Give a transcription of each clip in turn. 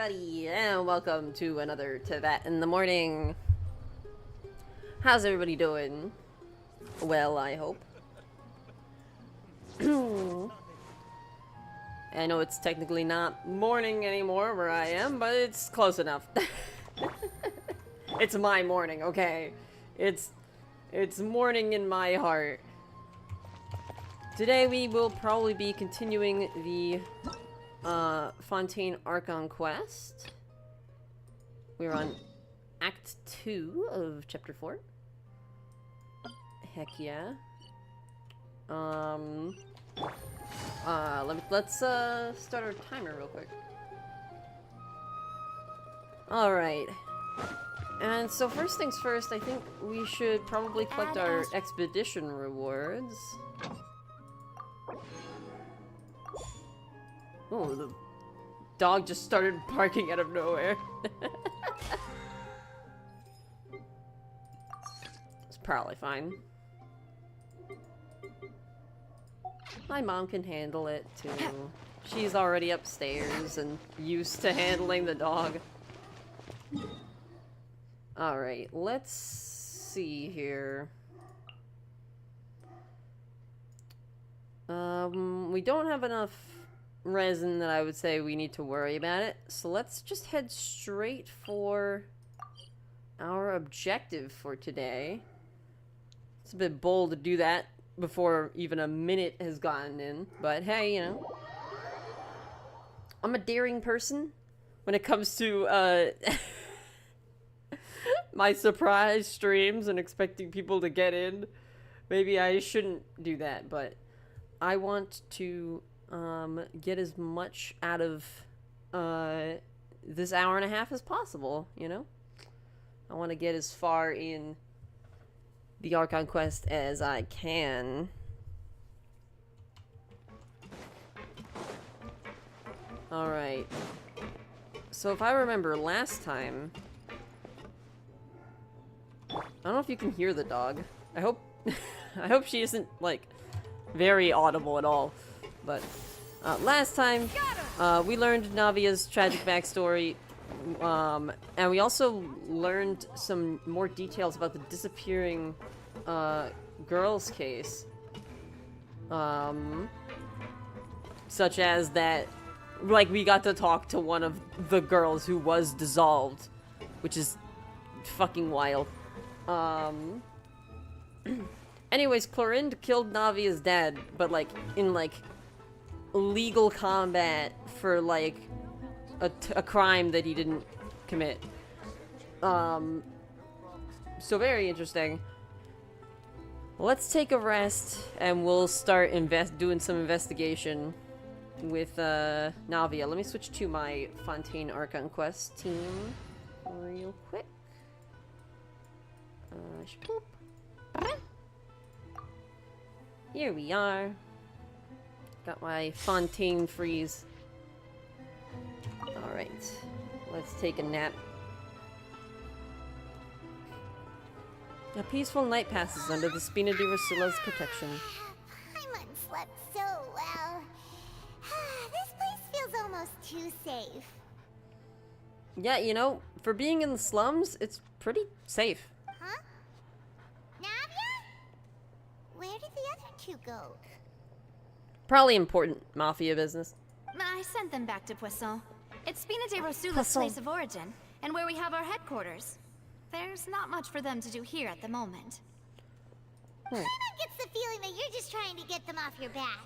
everybody, and welcome to another Teyvat in the morning. How's everybody doing? Well, I hope. I know it's technically not morning anymore where I am, but it's close enough. It's my morning, okay? It's morning in my heart. Today we will probably be continuing the Fontaine Archon quest. We're on Act 2 of Chapter 4. Heck yeah. Let's start our timer real quick. Alright. And so first things first, I think we should probably collect our expedition rewards. Oh, the dog just started barking out of nowhere. It's probably fine. My mom can handle it too. She's already upstairs and used to handling the dog. Alright, let's see here. We don't have enough resin that I would say we need to worry about it. So let's just head straight for our objective for today. It's a bit bold to do that before even a minute has gotten in. But hey, you know. I'm a daring person when it comes to my surprise streams and expecting people to get in. Maybe I shouldn't do that, but I want to get as much out of this hour and a half as possible, you know? I want to get as far in the Archon quest as I can. Alright. So if I remember last time, I don't know if you can hear the dog. I hope I hope she isn't like very audible at all. But last time we learned Navia's tragic backstory, and we also learned some more details about the disappearing girl's case, such as that, like, we got to talk to one of the girls who was dissolved, which is fucking wild. Anyways, Clorinde killed Navia's dad, but like in like legal combat for like a crime that he didn't commit. So very interesting. Let's take a rest and we'll start doing some investigation with Navia. Let me switch to my Fontaine Archon quest team real quick. Here we are. Got my Fontaine freeze. Alright. Let's take a nap. A peaceful night passes under the Spina di Rosilla's protection. Paimon slept so well. This place feels almost too safe. Yeah, you know, for being in the slums, it's pretty safe. Huh? Navia? Where did the other two go? Probably important mafia business. I sent them back to Poisson. It's Spina di Rosilla's place of origin, and where we have our headquarters. There's not much for them to do here at the moment. Paimon gets the feeling that you're just trying to get them off your back.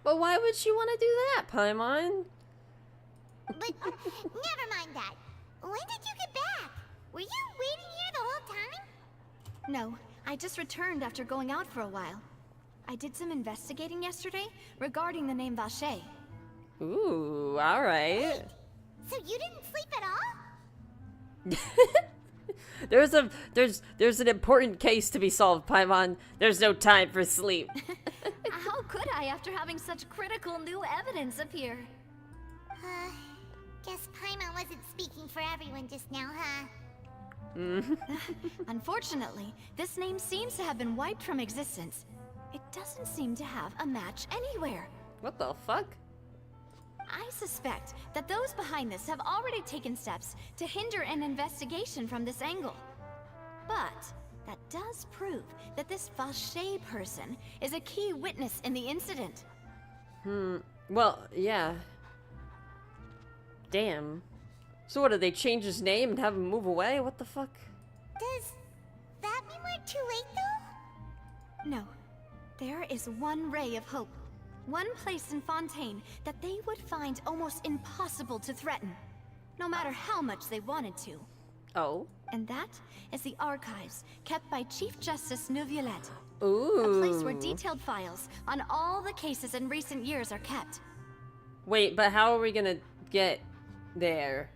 But why would she want to do that, Paimon? But never mind that. When did you get back? Were you waiting here the whole time? No, I just returned after going out for a while. I did some investigating yesterday regarding the name Vache. Ooh, alright. So you didn't sleep at all? There's an important case to be solved, Paimon. There's no time for sleep. How could I after having such critical new evidence appear? Guess Paimon wasn't speaking for everyone just now, huh? Unfortunately, this name seems to have been wiped from existence. It doesn't seem to have a match anywhere. What the fuck? I suspect that those behind this have already taken steps to hinder an investigation from this angle. But that does prove that this Vache person is a key witness in the incident. Well, yeah. Damn. So what, did they change his name and have him move away? What the fuck? Does that mean we're too late, though? No. There is one ray of hope. One place in Fontaine that they would find almost impossible to threaten, no matter how much they wanted to. Oh? And that is the archives kept by Chief Justice Neuvillette. Ooh. A place where detailed files on all the cases in recent years are kept. Wait, but how are we gonna get there?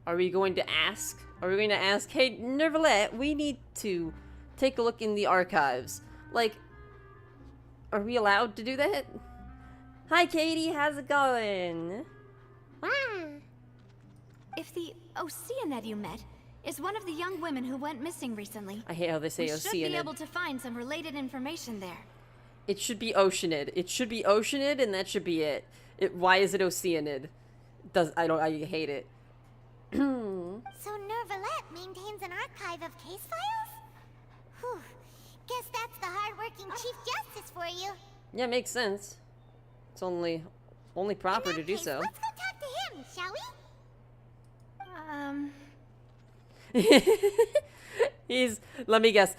Are we going to ask? Are we going to ask, hey, Neuvillette, we need to take a look in the archives? Like, are we allowed to do that? Hi, Katie, how's it going? If the Oceanid you met is one of the young women who went missing recently, I hate how they say we should be Oceanid. able to find some related information there. It should be Oceanid. It should be Oceanid, and that should be it. Why is it Oceanid? I hate it. So Neuvillette maintains an archive of case files? Whew. Guess that's the hard-working Chief Justice for you. Yeah, makes sense. It's only proper In to that do case, so. let's go talk to him, shall we? Let me guess,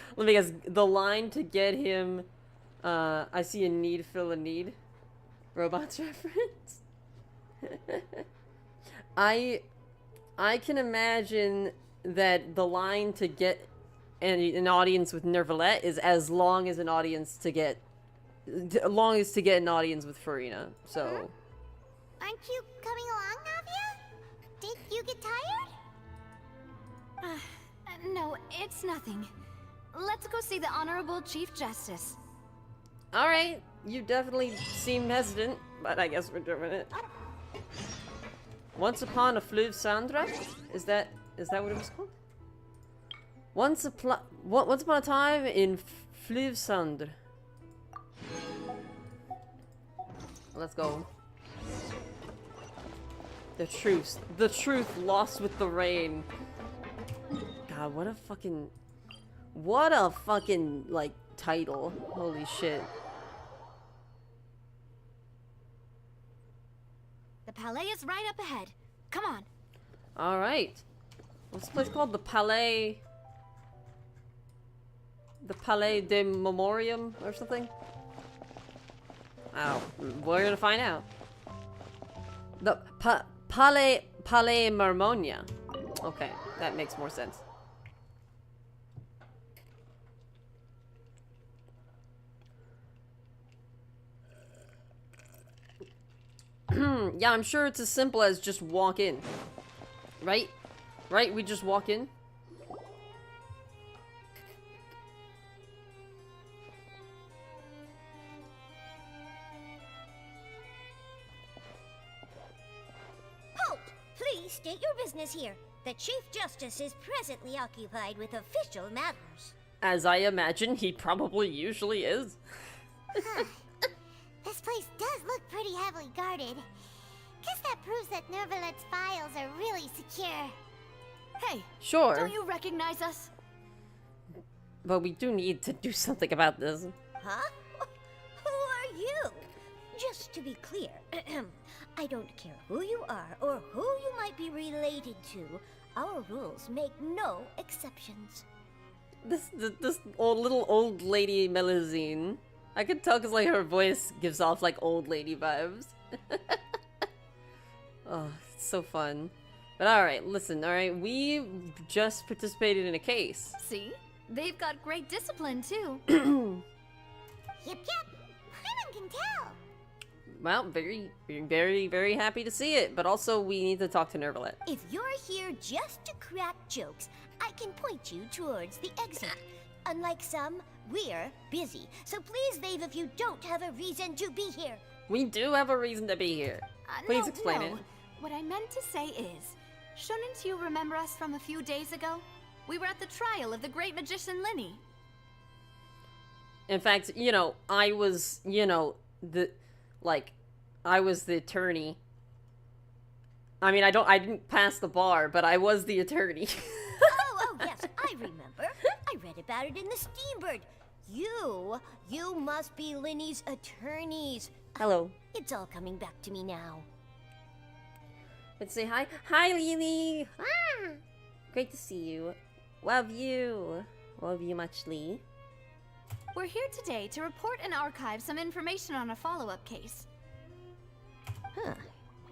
the line to get him, I see a need, fill a need. Robots reference? I can imagine that the line to get an audience with Neuvillette is as long as an audience to get an audience with Farina. So Aren't you coming along, Navia? Did you get tired? No, it's nothing. Let's go see the Honorable Chief Justice. alright, you definitely seem hesitant, but I guess we're doing it. Once upon a Fleuve Cendre? Is that what it was called? Once upon a time in Fleuve Cendre. Let's go. The truth lost with the rain. God, what a fucking like title. Holy shit. The Palais is right up ahead. Come on. All right. What's this place called? The Palais de Memoriam or something? Oh, we're gonna find out. The Palais Marmonia. Okay, that makes more sense. Yeah, I'm sure it's as simple as just walk in. Right? Right? We just walk in? Halt! Please state your business here. The Chief Justice is presently occupied with official matters. As I imagine he probably usually is. This place does look pretty heavily guarded. Guess that proves that Neuvillette's files are really secure. Hey, Sure. don't you recognize us? But we do need to do something about this. Huh? Who are you? Just to be clear, I don't care who you are or who you might be related to. Our rules make no exceptions. This little old lady Melusine. I could tell because like her voice gives off like old lady vibes. Oh, it's so fun. But alright, listen, alright, we just participated in a case. See? They've got great discipline, too. Yep. Paimon can tell. Well, very, very happy to see it, but also we need to talk to Neuvillette. If you're here just to crack jokes, I can point you towards the exit. Unlike some, we're busy, so please leave if you don't have a reason to be here. We do have a reason to be here. Please explain it. What I meant to say is, shouldn't you remember us from a few days ago? We were at the trial of the great magician Linny. In fact, you know, I was the attorney I mean, I didn't pass the bar, but I was the attorney. Oh, yes, I remember. I read about it in the Steambird. You must be Linny's attorneys. Hello. It's all coming back to me now. Let's say hi. Hi, Lily. Ah, great to see you. Love you. Love you much, Lee. We're here today to report and archive some information on a follow-up case. Huh.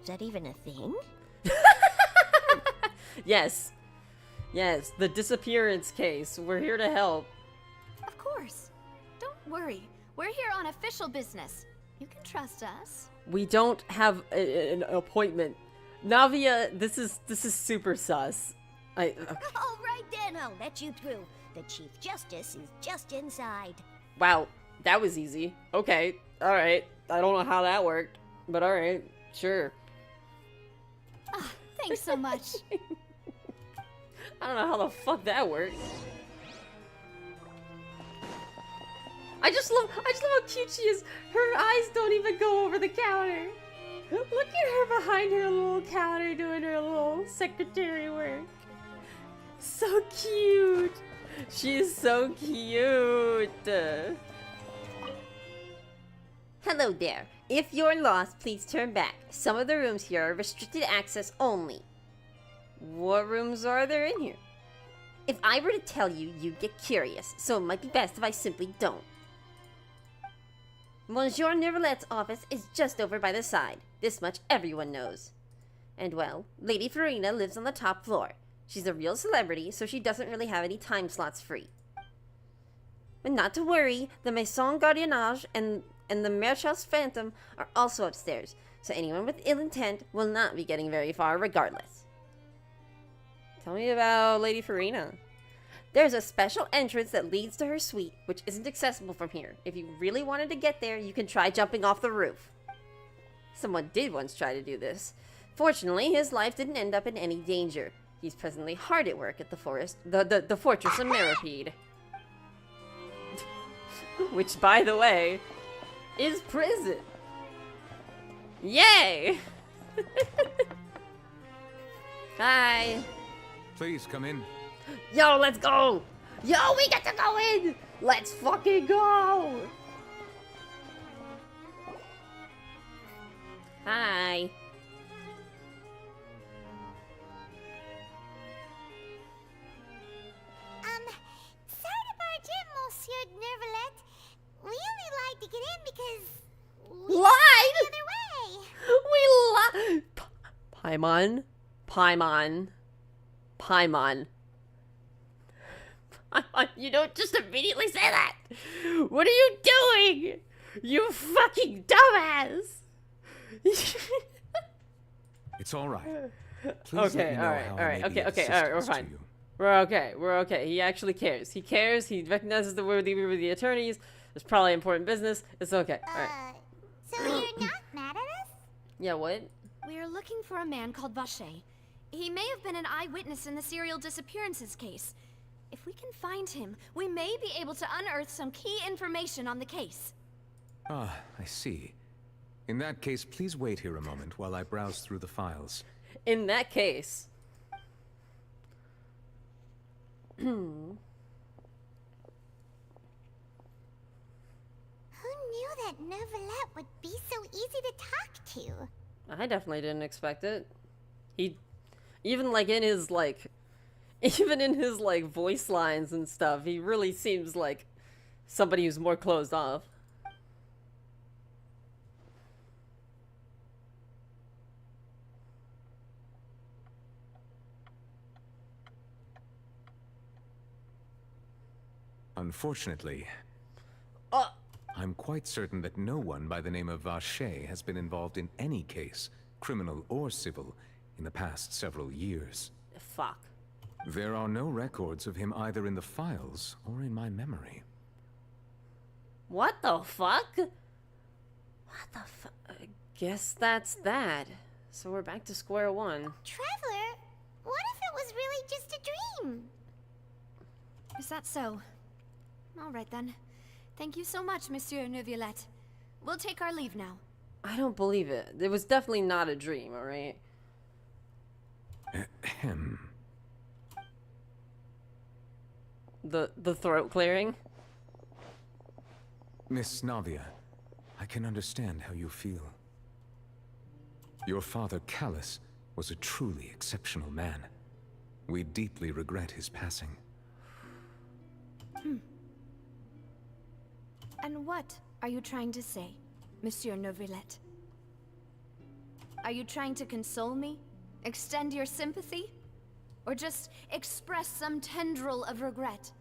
Is that even a thing? Yes. Yes, the disappearance case. We're here to help. Of course. Don't worry. We're here on official business. You can trust us. We don't have an appointment. Navia, this is super sus. Okay. All right then, I'll let you through. The Chief Justice is just inside. Wow, that was easy. Okay, alright. I don't know how that worked, but alright, sure. Ah, thanks so much. I don't know how the fuck that worked. I just love how cute she is. Her eyes don't even go over the counter. Look at her behind her little counter doing her little secretary work. So cute. She is so cute. Hello there. If you're lost, please turn back. Some of the rooms here are restricted access only. What rooms are there in here? If I were to tell you, you'd get curious, so it might be best if I simply don't. Monsieur Neverlette's office is just over by the side. This much everyone knows. And well, Lady Farina lives on the top floor. She's a real celebrity, so she doesn't really have any time slots free. But not to worry, the Maison Gardiennage and the Marchal's Phantom are also upstairs, so anyone with ill intent will not be getting very far regardless. Tell me about Lady Farina. There's a special entrance that leads to her suite, which isn't accessible from here. If you really wanted to get there, you can try jumping off the roof. Someone did once try to do this. Fortunately, his life didn't end up in any danger. He's presently hard at work at the fortress of Meripede. Which, by the way, is prison. Yay! Hi. Please come in. Yo, let's go! Yo, we get to go in! Let's fucking go! Hi. Sorry to barge in, Monsieur Neverlet. We only lied to get in because we Lied? the other way. We Paimon. Paimon. Paimon. You don't just immediately say that! What are you doing? You fucking dumbass! It's all right. Please let me know how I may be of okay, alright, we're assistance to fine. you. We're okay. He actually cares. He cares, he recognizes that we're the attorneys. There's probably important business. It's okay. Alright. So you're not mad at us? Yeah, what? We're looking for a man called Vacher. He may have been an eyewitness in the serial disappearances case. If we can find him, we may be able to unearth some key information on the case. Ah, I see. In that case, please wait here a moment while I browse through the files. In that case. Who knew that Neverlet would be so easy to talk to? I definitely didn't expect it. He, even in his voice lines and stuff, he really seems like somebody who's more closed off. Unfortunately, I'm quite certain that no one by the name of Vacher has been involved in any case, criminal or civil, in the past several years. Fuck. There are no records of him either in the files or in my memory. What the fuck? What the fuck? I guess that's that. So we're back to square one. Traveler, what if it was really just a dream? Is that so? All right then. Thank you so much, Monsieur Neuvillette. We'll take our leave now. I don't believe it. It was definitely not a dream, alright? Ahem. The throat clearing. Miss Navia, I can understand how you feel. Your father, Callus, was a truly exceptional man. We deeply regret his passing. And what are you trying to say, Monsieur Neuvillette? Are you trying to console me? Extend your sympathy? Or just express some tendril of regret?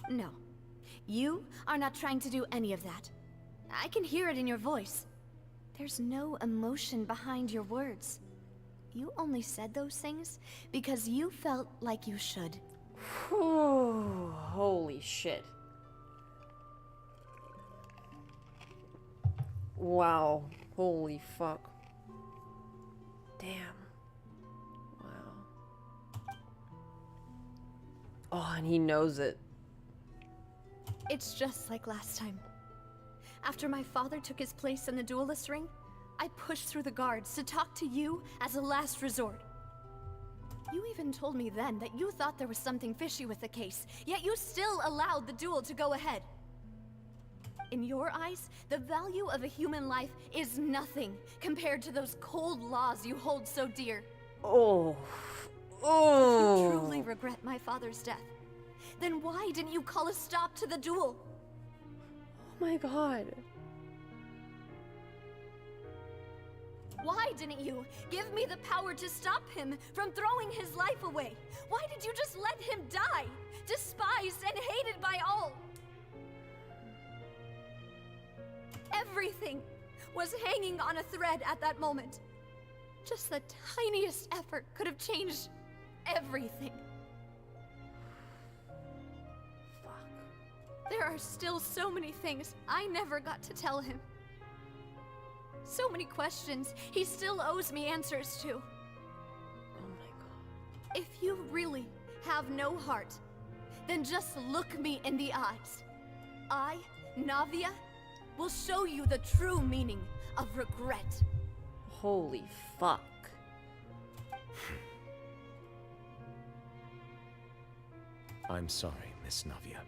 No. You are not trying to do any of that. I can hear it in your voice. There's no emotion behind your words. You only said those things because you felt like you should. Whew, holy shit. Wow. Holy fuck. Damn. Wow. Oh, and he knows it. It's just like last time. After my father took his place in the duelist ring, I pushed through the guards to talk to you as a last resort. You even told me then that you thought there was something fishy with the case, yet you still allowed the duel to go ahead. In your eyes, the value of a human life is nothing compared to those cold laws you hold so dear. Oh. If Oh. you truly regret my father's death, then why didn't you call a stop to the duel? Oh my god. Why didn't you give me the power to stop him from throwing his life away? Why did you just let him die, despised and hated by all? Everything was hanging on a thread at that moment. Just the tiniest effort could have changed everything. There are still so many things I never got to tell him. So many questions he still owes me answers to. Oh my god. If you really have no heart, then just look me in the eyes. I, Navia, will show you the true meaning of regret. Holy fuck. I'm sorry, Miss Navia.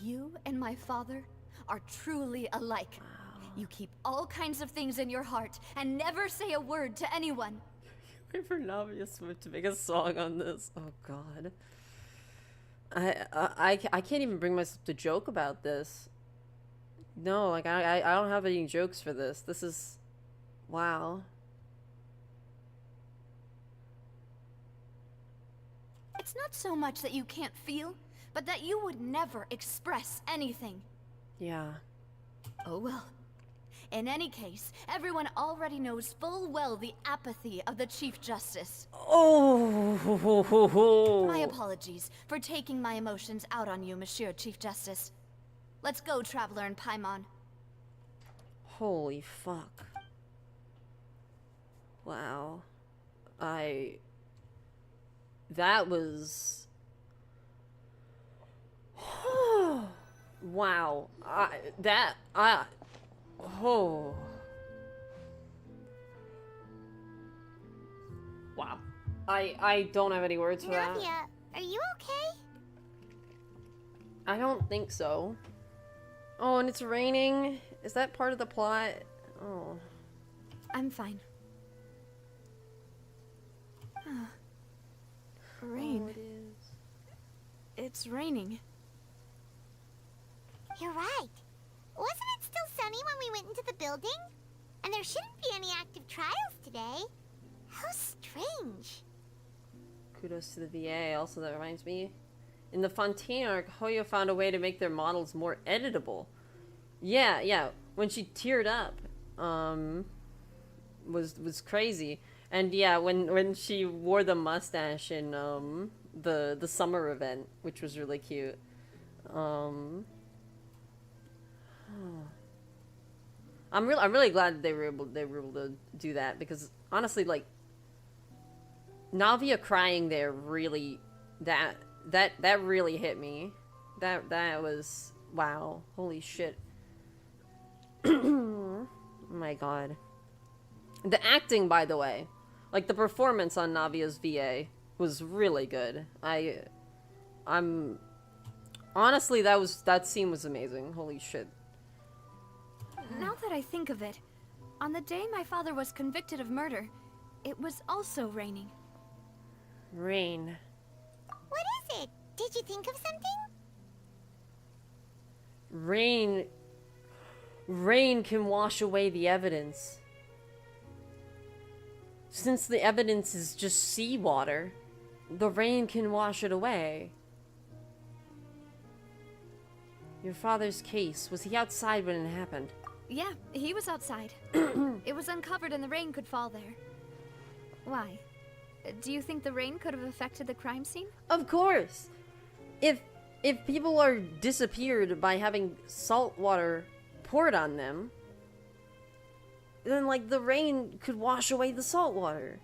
You and my father are truly alike. You keep all kinds of things in your heart and never say a word to anyone. Wait for Navia Swift to make a song on this. Oh god. I can't even bring myself to joke about this. No, like I don't have any jokes for this. This is wow. It's not so much that you can't feel, but that you would never express anything. Yeah. Oh well. In any case, everyone already knows full well the apathy of the Chief Justice. Oh. My apologies for taking my emotions out on you, Monsieur Chief Justice. Let's go, Traveler and Paimon. Holy fuck. Wow. That was... Wow. Oh. Wow. I don't have any words for that. Navia, are you okay? I don't think so. Oh, and it's raining. Is that part of the plot? Oh. I'm fine. Rain. Oh, it is. It's raining. You're right. Wasn't it still sunny when we went into the building? And there shouldn't be any active trials today. How strange. Kudos to the VA. Also, that reminds me. In the Fontaine arc, Hoyo found a way to make their models more editable. Yeah. When she teared up, was crazy. And yeah, when she wore the mustache in the summer event, which was really cute. I'm really glad that they were able to do that, because honestly, like, Navia crying there really that really hit me. That was wow. Holy shit. Oh my god. The acting, by the way, Like, the performance on Navia's VA was really good. I'm... Honestly, that scene was amazing. Holy shit. Now that I think of it, on the day my father was convicted of murder, it was also raining. Rain. What is it? Did you think of something? Rain can wash away the evidence. Since the evidence is just seawater, the rain can wash it away. Your father's case, was he outside when it happened? Yeah, he was outside. It was uncovered and the rain could fall there. Why? Do you think the rain could have affected the crime scene? Of course! If people are disappeared by having salt water poured on them, then, like, the rain could wash away the salt water.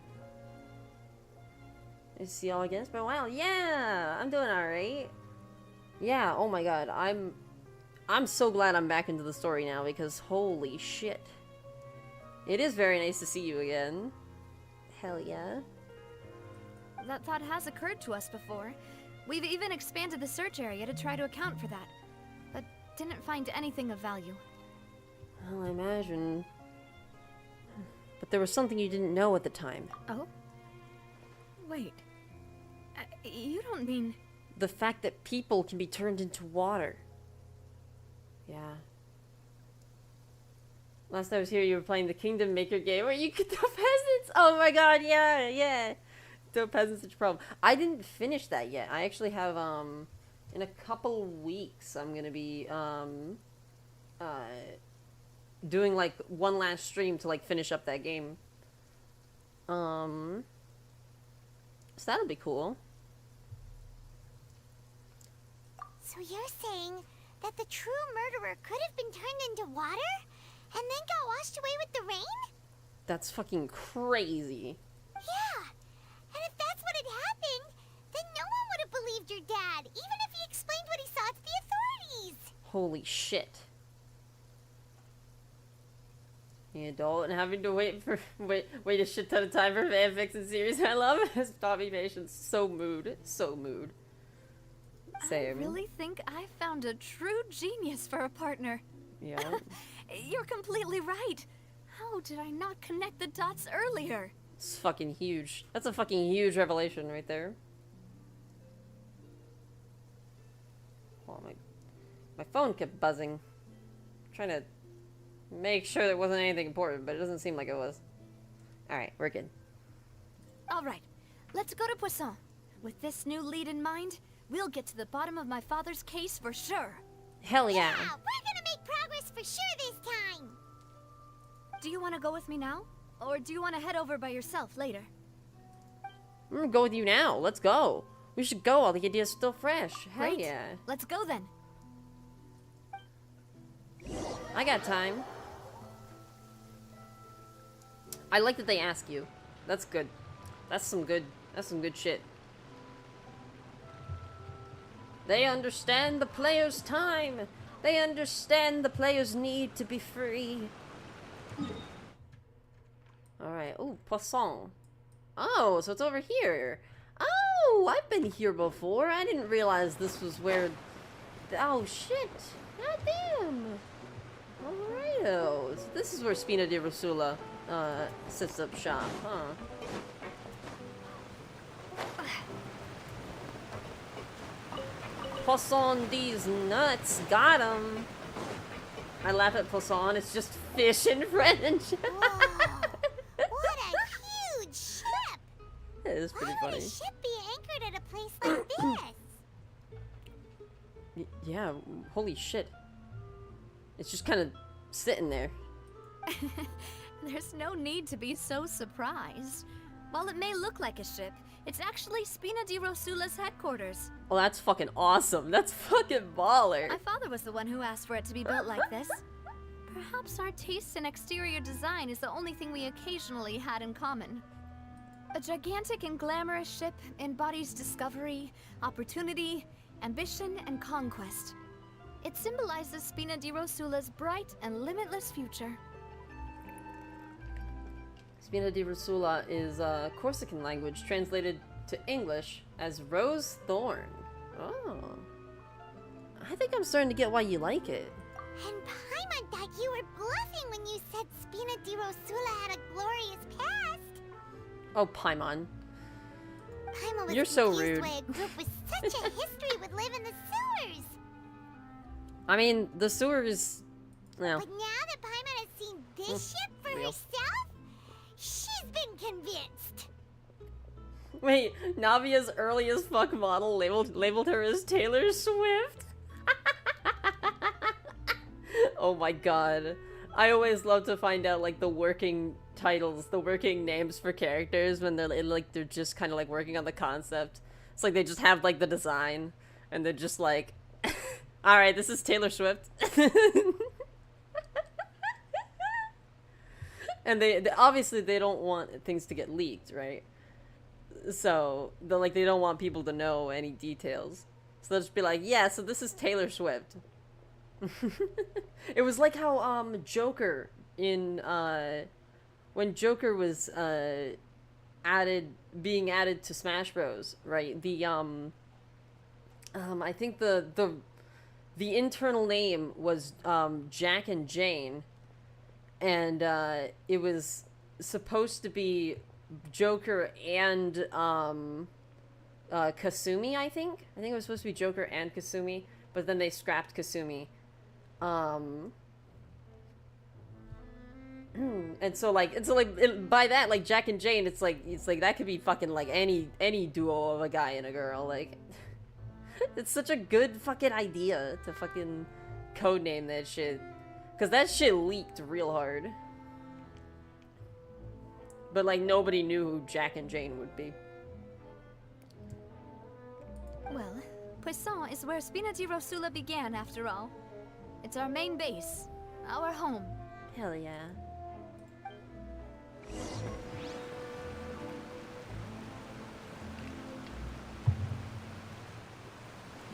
Is he all against? But wow, yeah! I'm doing alright. Yeah, oh my god, I'm so glad I'm back into the story now, because holy shit. It is very nice to see you again. Hell yeah. That thought has occurred to us before. We've even expanded the search area to try to account for that, but didn't find anything of value. Well, I imagine. But there was something you didn't know at the time. Oh? Wait. You don't mean... The fact that people can be turned into water. Yeah. Last I was here, you were playing the Kingdom Maker game where you could throw peasants! Oh my god, yeah! Throw peasants such a problem. I didn't finish that yet. I actually have, in a couple weeks, I'm gonna be, doing, like, one last stream to, like, finish up that game. So that'll be cool. So you're saying that the true murderer could have been turned into water and then got washed away with the rain? That's fucking crazy. Yeah. And if that's what had happened, then no one would have believed your dad, even if he explained what he saw to the authorities. Holy shit. The adult and having to wait a shit ton of time for fanfics and series I love has taught me patience. So mood. Same. I really think I found a true genius for a partner. Yeah. You're completely right. How did I not connect the dots earlier? It's fucking huge. That's a fucking huge revelation right there. Oh, my phone kept buzzing. I'm trying to make sure there wasn't anything important, but it doesn't seem like it was. Alright, we're good. Alright, let's go to Poisson. With this new lead in mind, we'll get to the bottom of my father's case for sure. Hell yeah. Yeah, we're gonna make progress for sure this time. Do you want to go with me now? Or do you want to head over by yourself later? I'm gonna go with you now. Let's go. We should go while the idea's still fresh. Hell Great. yeah. Let's go then. I got time. I like that they ask you. That's good. That's some good shit. They understand the player's time. They understand the player's need to be free. Alright. Oh, Poisson. Oh, so it's over here. Oh, I've been here before. I didn't realize this was where... Oh, shit. God damn. Alrighto. So this is where Spina di Rosula sets up shop, huh? Poisson these nuts. Got him. I laugh at Poisson. It's just fish in French. Whoa, what a huge ship! It is pretty Why would funny. a ship be anchored at a place like this? Yeah, holy shit. It's just kind of sitting there. There's no need to be so surprised. While it may look like a ship, it's actually Spina di Rosula's headquarters. Oh, that's fucking awesome. That's fucking baller. My father was the one who asked for it to be built like this. Perhaps our taste in exterior design is the only thing we occasionally had in common. A gigantic and glamorous ship embodies discovery, opportunity, ambition, and conquest. It symbolizes Spina di Rosula's bright and limitless future. Spina di Rusula is a Corsican language translated to English as Rose Thorn. Oh. I think I'm starting to get why you like it. And Paimon thought you were bluffing when you said Spina di Rosula had a glorious past. Oh, Paimon. Paimon was You're so confused rude. why a group with such a history would live in the sewers. I mean, the sewers... Well, But now that Paimon has seen this ship for real. herself, she's been convinced. wait, Navia's early as fuck model labeled her as Taylor Swift? Oh my god. I always love to find out, like, the working titles, the working names for characters when they're just kind of, like, working on the concept. It's like they just have, like, the design, and they're just like, alright, this is Taylor Swift. And they obviously they don't want things to get leaked, right? So they don't want people to know any details. So they'll just be like, yeah, so this is Taylor Swift. It was like how Joker in when Joker was being added to Smash Bros, right? The I think the internal name was Jack and Jane, and it was supposed to be Joker and Kasumi, I think it was supposed to be Joker and Kasumi, but then they scrapped Kasumi. And so by that, like, Jack and Jane, it's like that could be fucking like any duo of a guy and a girl. Like, it's such a good fucking idea to fucking codename that shit, because that shit leaked real hard. But like nobody knew who Jack and Jane would be. Well, Poisson is where Spina di Rosula began, after all. It's our main base, our home. Hell yeah.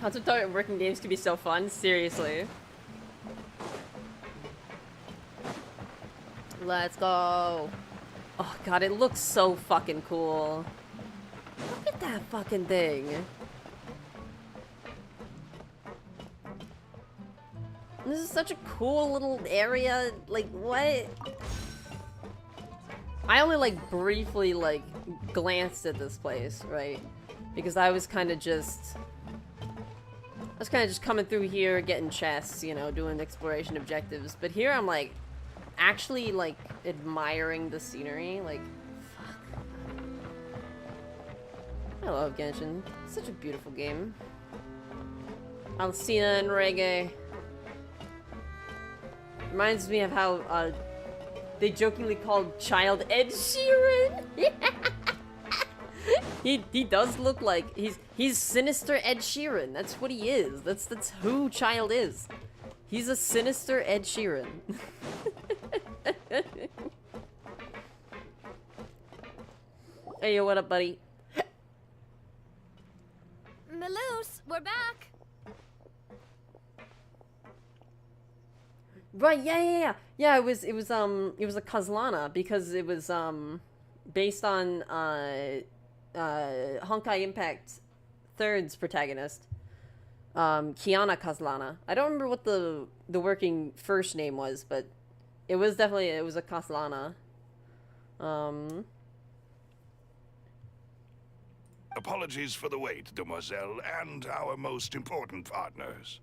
Concept art working games could be so fun, seriously. Let's go. Oh god, it looks so fucking cool. Look at that fucking thing. This is such a cool little area. Like, what? I only, like, briefly, like, glanced at this place, right? Because I was kind of just coming through here, getting chests, you know, doing exploration objectives. But here I'm, like, actually, like, admiring the scenery. Like, fuck. I love Genshin. It's such a beautiful game. Alcina and reggae. Reminds me of how they jokingly called Child Ed Sheeran. He does look like he's sinister Ed Sheeran. That's what he is. That's who Child is. He's a sinister Ed Sheeran. Hey, yo, what up, buddy? Maloose, we're back. Right, yeah. It was a Kazlana because it was based on Honkai Impact 3rd's protagonist, Kiana Kazlana. I don't remember what the working first name was, but it was a Kazlana. Apologies for the wait, demoiselle, and our most important partners.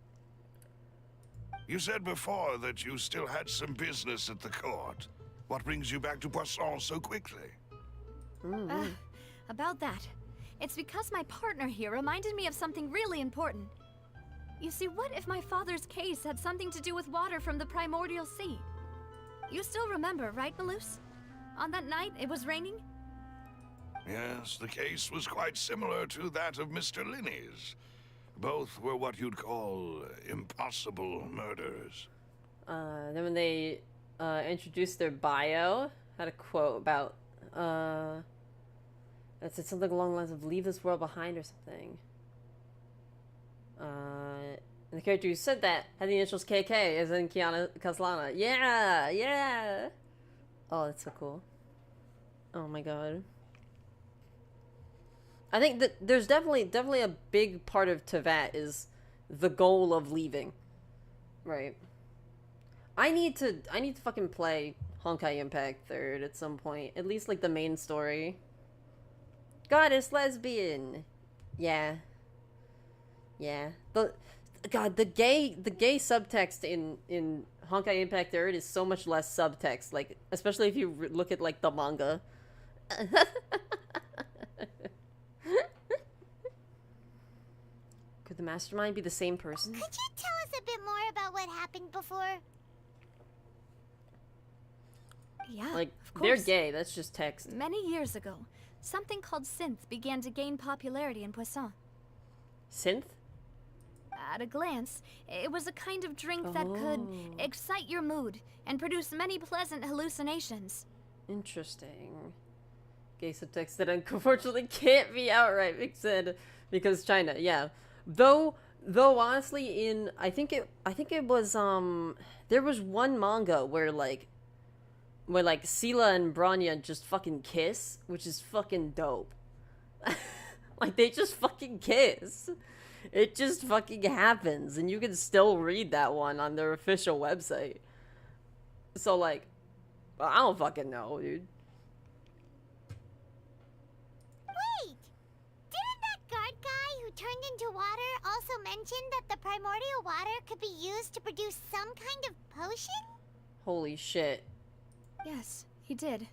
You said before that you still had some business at the court. What brings you back to Poisson so quickly? About that. It's because my partner here reminded me of something really important. You see, what if my father's case had something to do with water from the primordial sea? You still remember, right, Maloose? On that night, it was raining? Yes, the case was quite similar to that of Mr. Linney's. Both were what you'd call impossible murders. Then when they introduced their bio, had a quote about that said something along the lines of "leave this world behind" or something. And the character who said that had the initials KK, as in Kiana Kazlana. Yeah. Oh, that's so cool. Oh my god. I think that there's definitely a big part of Teyvat is the goal of leaving. Right. I need to fucking play Honkai Impact 3rd at some point. At least like the main story. Goddess lesbian. Yeah. Yeah. The gay subtext in Honkai Impact 3rd is so much less subtext, like especially if you look at like the manga. Could the mastermind be the same person? Could you tell us a bit more about what happened before? Yeah, Like, of they're course. gay, that's just text. Many years ago, something called synth began to gain popularity in Poisson. Synth? At a glance, it was a kind of drink that could excite your mood and produce many pleasant hallucinations. Interesting. Gay subtext that unfortunately can't be outright because China, yeah. Though honestly I think it was there was one manga where Sela and Bronya just fucking kiss, which is fucking dope. Like they just fucking kiss. It just fucking happens, and you can still read that one on their official website. So like, I don't fucking know, dude. Wait! Didn't that guard guy who turned into water also mention that the primordial water could be used to produce some kind of potion? Holy shit. Yes, he did.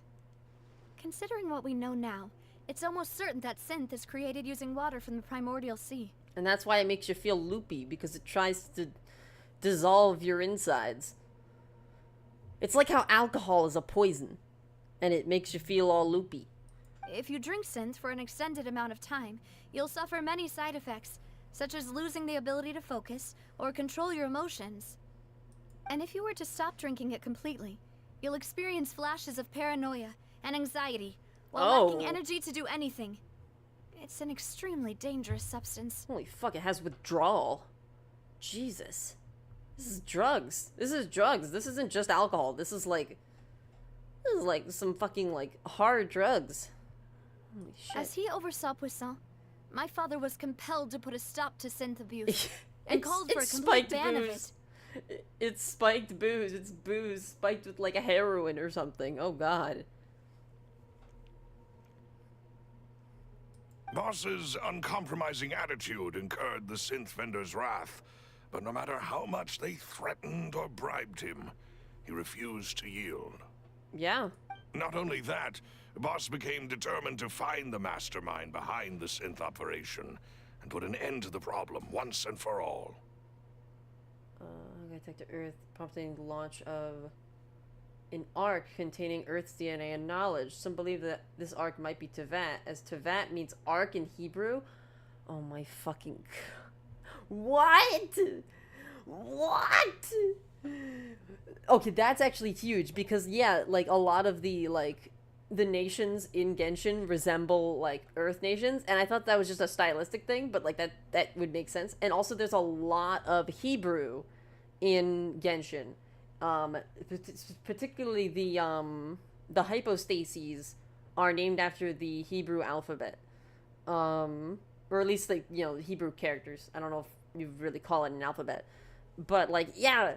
Considering what we know now, it's almost certain that synth is created using water from the primordial sea. And that's why it makes you feel loopy, because it tries to dissolve your insides. It's like how alcohol is a poison, and it makes you feel all loopy. If you drink synth for an extended amount of time, you'll suffer many side effects, such as losing the ability to focus or control your emotions. And if you were to stop drinking it completely, you'll experience flashes of paranoia and anxiety while lacking energy to do anything. It's an extremely dangerous substance. Holy fuck, it has withdrawal. Jesus. This is drugs. This is drugs. This isn't just alcohol. This is like some fucking like hard drugs. Holy shit. As he oversaw Poisson, my father was compelled to put a stop to synth abuse and called for a complete ban of it. It's spiked booze. It's booze spiked with like a heroin or something. Oh god. Boss's uncompromising attitude incurred the synth vendor's wrath, but no matter how much they threatened or bribed him, he refused to yield. Yeah. Not only that, Boss became determined to find the mastermind behind the synth operation and put an end to the problem once and for all. Attack to Earth, prompting the launch of an ark containing Earth's DNA and knowledge. Some believe that this ark might be Teyvat, as Teyvat means ark in Hebrew. Oh my fucking... What? What? Okay, that's actually huge, because yeah, like a lot of the nations in Genshin resemble like Earth nations, and I thought that was just a stylistic thing, but like that would make sense. And also there's a lot of Hebrew in Genshin. Particularly the hypostases are named after the Hebrew alphabet. Or at least like, you know, Hebrew characters. I don't know if you really call it an alphabet. But like, yeah.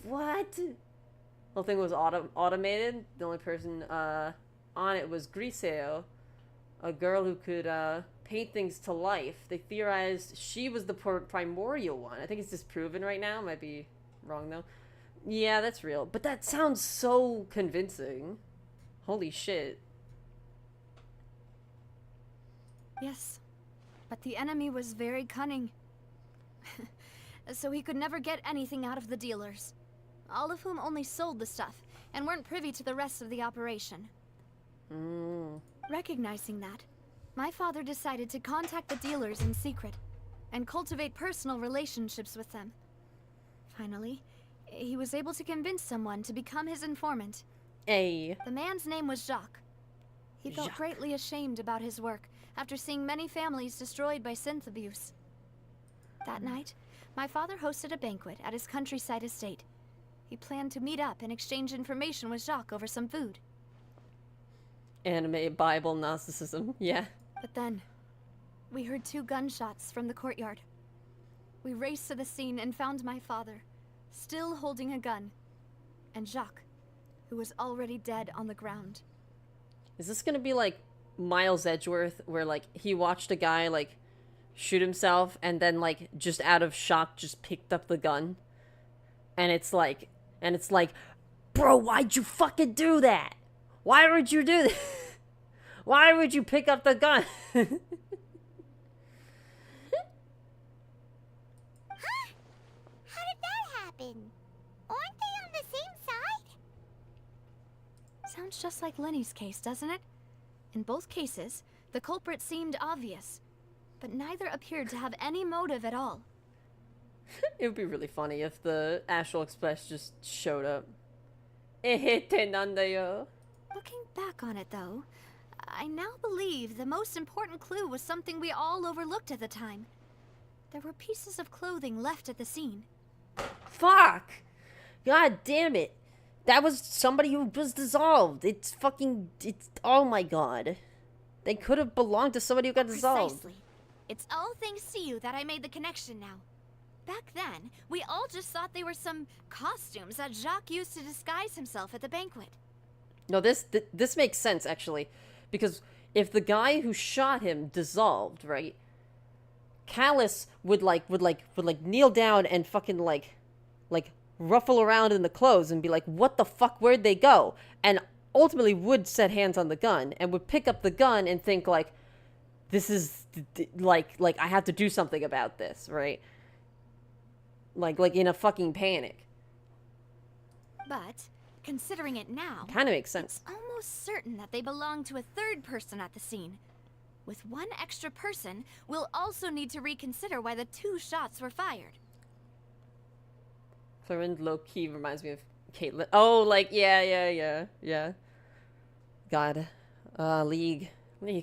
What? The whole thing was automated. The only person on it was Griseo, a girl who could paint things to life. They theorized she was the primordial one. I think it's disproven right now. Might be wrong though. Yeah, that's real. But that sounds so convincing. Holy shit. Yes, but the enemy was very cunning. So he could never get anything out of the dealers, all of whom only sold the stuff and weren't privy to the rest of the operation. Recognizing that, my father decided to contact the dealers in secret and cultivate personal relationships with them. Finally, he was able to convince someone to become his informant. The man's name was Jacques. He felt greatly ashamed about his work after seeing many families destroyed by synth abuse. That night, my father hosted a banquet at his countryside estate. He planned to meet up and exchange information with Jacques over some food. Anime Bible Gnosticism, yeah. But then, we heard 2 gunshots from the courtyard. We raced to the scene and found my father, still holding a gun, and Jacques, who was already dead on the ground. Is this gonna be like Miles Edgeworth, where like he watched a guy like shoot himself and then like just out of shock just picked up the gun? And it's like, bro, why'd you fucking do that? Why would you do that? Why would you pick up the gun? Huh? How did that happen? Aren't they on the same side? Sounds just like Lenny's case, doesn't it? In both cases, the culprit seemed obvious, but neither appeared to have any motive at all. It would be really funny if the Astral Express just showed up. Nandayo. Looking back on it, though, I now believe the most important clue was something we all overlooked at the time. There were pieces of clothing left at the scene. Fuck! God damn it. That was somebody who was dissolved. It's, oh my god. They could have belonged to somebody who got dissolved. Precisely. It's all thanks to you that I made the connection now. Back then, we all just thought they were some costumes that Jacques used to disguise himself at the banquet. No, this makes sense, actually. Because if the guy who shot him dissolved, right? Callus would kneel down and fucking like ruffle around in the clothes and be like, what the fuck, where'd they go? And ultimately would set hands on the gun and would pick up the gun and think like, this is like I have to do something about this, right? Like in a fucking panic. But, considering it now, Kind of makes sense. it's almost certain that they belong to a third person at the scene. With one extra person, we'll also need to reconsider why the 2 shots were fired. Clorind low-key reminds me of Caitlyn. Oh, like, yeah. God. League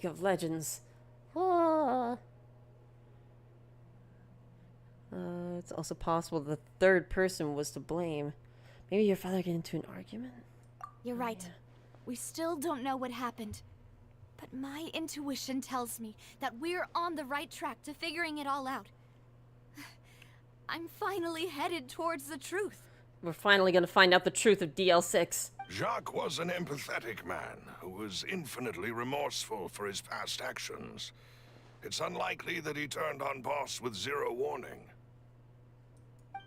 of Legends. Ah. It's also possible the third person was to blame. Maybe your father got into an argument? You're right. Yeah. We still don't know what happened. But my intuition tells me that we're on the right track to figuring it all out. I'm finally headed towards the truth. We're finally gonna find out the truth of DL6. Jacques was an empathetic man who was infinitely remorseful for his past actions. It's unlikely that he turned on Boss with 0 warning.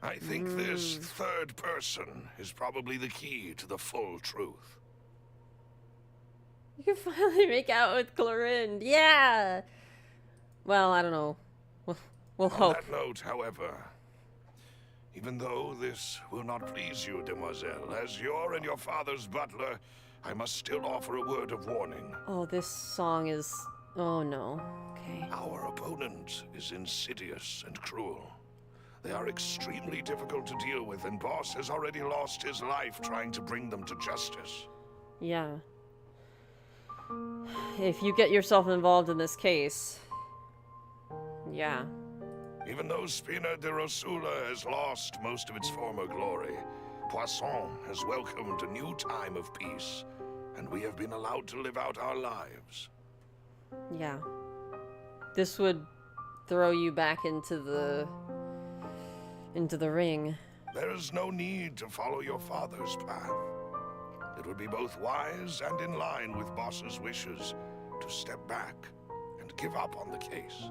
I think this third person is probably the key to the full truth. You can finally make out with Clorind. Yeah! Well, I don't know. We'll On hope. that note, however, even though this will not please you, demoiselle, as your and your father's butler, I must still offer a word of warning. Oh, this song is... Oh, no. Okay. Our opponent is insidious and cruel. They are extremely difficult to deal with, and Boss has already lost his life trying to bring them to justice. Yeah. If you get yourself involved in this case... Yeah. Even though Spina de Rosula has lost most of its former glory, Poisson has welcomed a new time of peace, and we have been allowed to live out our lives. Yeah. This would throw you back into the ring. There is no need to follow your father's path. It would be both wise and in line with Boss's wishes to step back and give up on the case.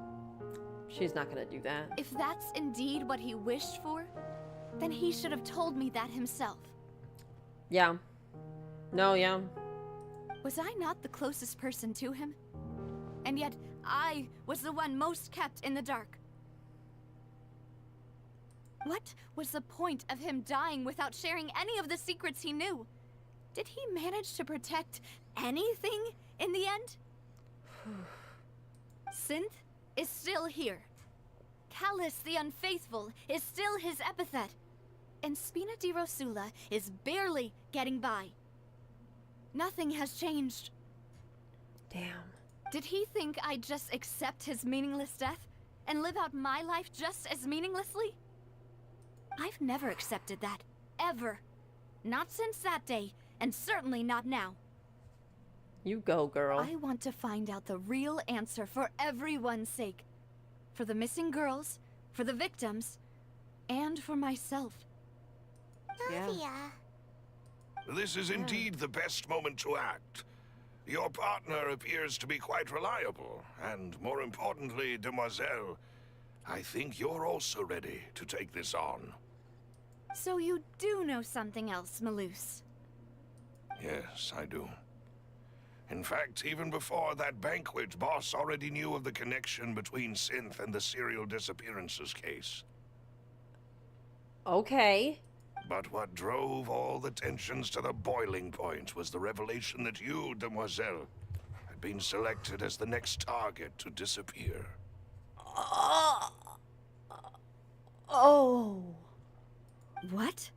She's not gonna do that. If that's indeed what he wished for, then he should have told me that himself. Yeah. No, yeah. Was I not the closest person to him? And yet, I was the one most kept in the dark. What was the point of him dying without sharing any of the secrets he knew? Did he manage to protect anything in the end? Synth is still here. Callus the Unfaithful is still his epithet. And Spina di Rosula is barely getting by. Nothing has changed. Damn. Did he think I'd just accept his meaningless death and live out my life just as meaninglessly? I've never accepted that. Ever. Not since that day, and certainly not now. You go, girl. I want to find out the real answer for everyone's sake. For the missing girls, for the victims, and for myself. Yeah. Navia. This is indeed the best moment to act. Your partner appears to be quite reliable, and more importantly, Demoiselle, I think you're also ready to take this on. So you do know something else, Maloose. Yes, I do. In fact, even before that banquet, Boss already knew of the connection between Synth and the serial disappearances case. Okay. But what drove all the tensions to the boiling point was the revelation that you, Demoiselle, had been selected as the next target to disappear. Oh. What?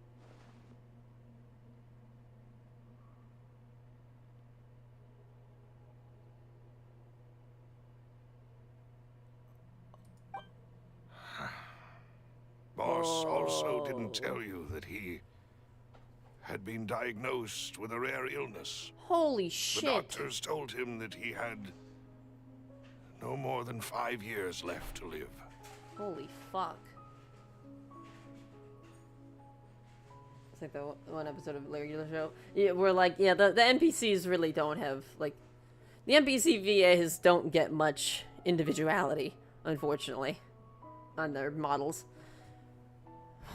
Boss also didn't tell you that he had been diagnosed with a rare illness. Holy The shit. doctors told him that he had no more than 5 years left to live. Holy fuck. It's like the one episode of the regular show. Yeah, we're like, yeah, the NPCs really don't have, like, the NPC VAs don't get much individuality, unfortunately, on their models.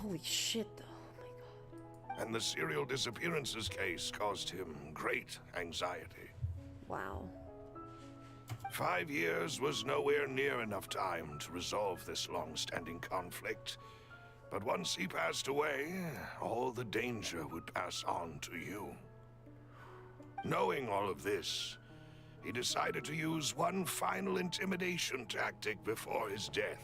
Holy shit, though. Oh my god. And the serial disappearances case caused him great anxiety. Wow. 5 years was nowhere near enough time to resolve this long-standing conflict. But once he passed away, all the danger would pass on to you. Knowing all of this, he decided to use one final intimidation tactic before his death.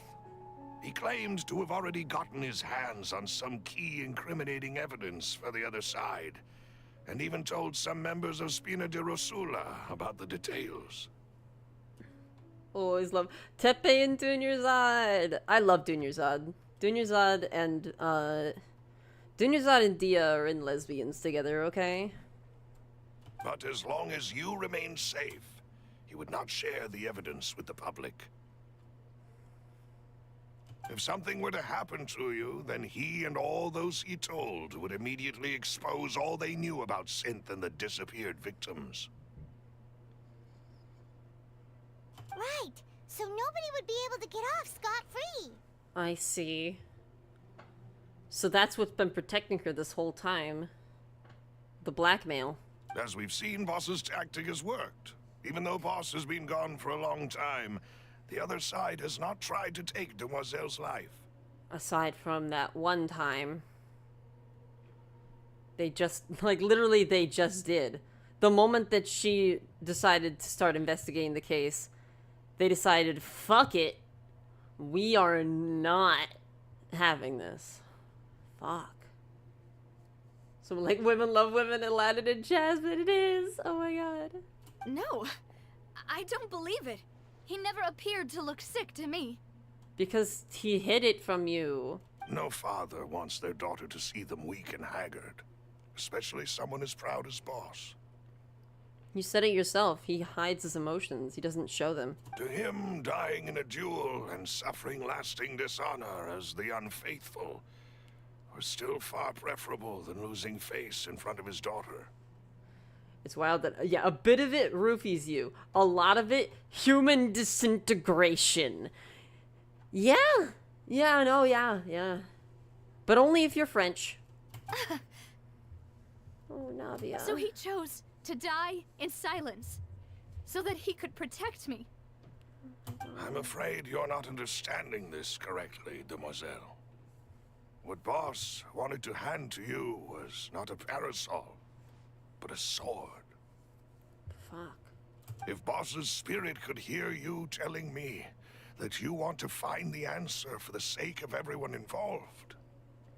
He claimed to have already gotten his hands on some key incriminating evidence for the other side, and even told some members of Spina de Rosula about the details. Always love Tepe and Dunyarzad. I love Dunyarzad. Dunyarzad and Dia are in lesbians together, okay? But as long as you remain safe, he would not share the evidence with the public. If something were to happen to you, then he and all those he told would immediately expose all they knew about Synth and the disappeared victims. Right. So nobody would be able to get off scot-free. I see. So that's what's been protecting her this whole time. The blackmail. As we've seen, Boss's tactic has worked. Even though Boss has been gone for a long time, the other side has not tried to take Demoiselle's life. Aside from that one time. They just, like, literally they just did. The moment that she decided to start investigating the case, they decided, fuck it. We are not having this. Fuck. So, like, women love women, Aladdin and Jasmine, it is. Oh my god. No, I don't believe it. He never appeared to look sick to me. Because he hid it from you. No father wants their daughter to see them weak and haggard, especially someone as proud as Boss. You said it yourself. He hides his emotions. He doesn't show them. To him, dying in a duel and suffering lasting dishonor as the unfaithful was still far preferable than losing face in front of his daughter. It's wild that, yeah, a bit of it roofies you. A lot of it, human disintegration. Yeah. Yeah, no, yeah. But only if you're French. Oh, Navia. So he chose to die in silence, so that he could protect me. I'm afraid you're not understanding this correctly, Demoiselle. What Boss wanted to hand to you was not a parasol, but a sword. Fuck. If Boss's spirit could hear you telling me that you want to find the answer for the sake of everyone involved,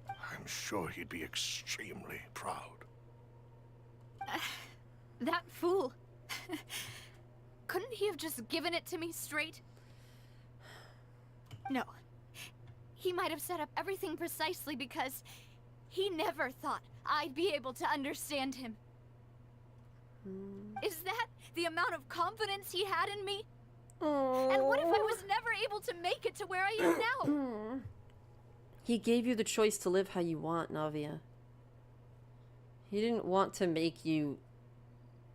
I'm sure he'd be extremely proud. That fool. Couldn't he have just given it to me straight? No. He might have set up everything precisely because he never thought I'd be able to understand him. Is that the amount of confidence he had in me? Oh. And what if I was never able to make it to where I am now? He gave you the choice to live how you want, Navia. He didn't want to make you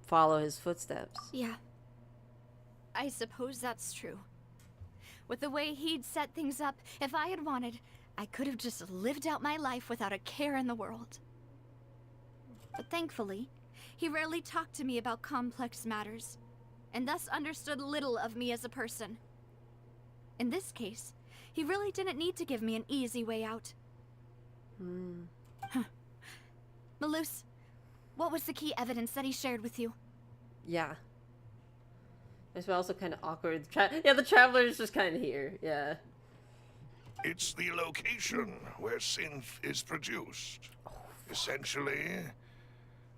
follow his footsteps. Yeah. I suppose that's true. With the way he'd set things up, if I had wanted, I could have just lived out my life without a care in the world. But thankfully, he rarely talked to me about complex matters, and thus understood little of me as a person. In this case, he really didn't need to give me an easy way out. Huh. Malus, what was the key evidence that he shared with you? Yeah. It's also kind of awkward. Yeah, the Traveler's just kind of here. Yeah. It's the location where synth is produced. Essentially,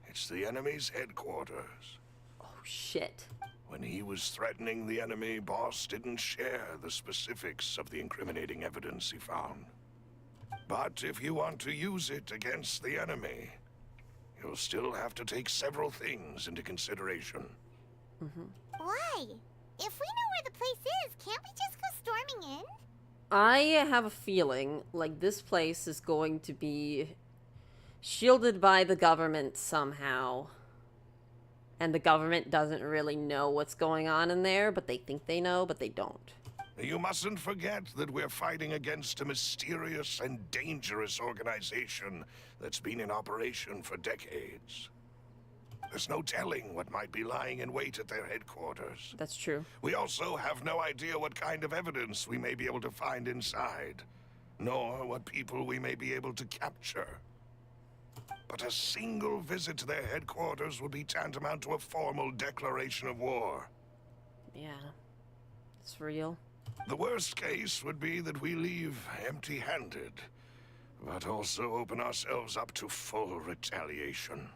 it's the enemy's headquarters. Oh, shit. When he was threatening the enemy, Boss didn't share the specifics of the incriminating evidence he found. But if you want to use it against the enemy, you'll still have to take several things into consideration. Why? If we know where the place is, can't we just go storming in? I have a feeling like this place is going to be shielded by the government somehow. And the government doesn't really know what's going on in there, but they think they know, but they don't. You mustn't forget that we're fighting against a mysterious and dangerous organization that's been in operation for decades. There's no telling what might be lying in wait at their headquarters. That's true. We also have no idea what kind of evidence we may be able to find inside, nor what people we may be able to capture. But a single visit to their headquarters would be tantamount to a formal declaration of war. Yeah. It's real. The worst case would be that we leave empty-handed, but also open ourselves up to full retaliation.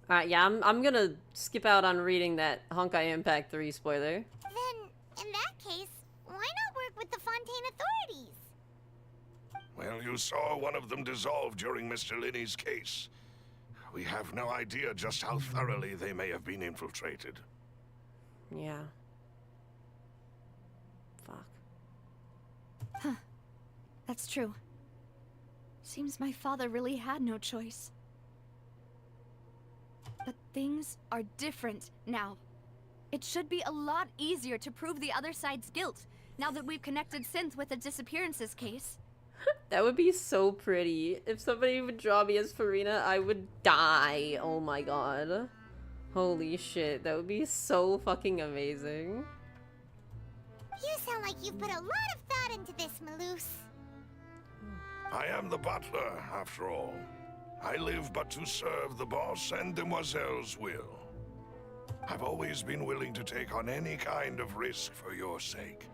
Alright, yeah, I'm gonna skip out on reading that Honkai Impact 3 spoiler. Then, in that case, why not work with the Fontaine authorities? Well, you saw one of them dissolve during Mr. Linney's case. We have no idea just how thoroughly they may have been infiltrated. Yeah. Fuck. Huh. That's true. Seems my father really had no choice. But things are different now. It should be a lot easier to prove the other side's guilt, now that we've connected Synth with the disappearances case. That would be so pretty. If somebody would draw me as Farina, I would die. Oh my god. Holy shit, that would be so fucking amazing. You sound like you've put a lot of thought into this, Malus. I am the butler, after all. I live but to serve the boss and Demoiselle's will. I've always been willing to take on any kind of risk for your sake.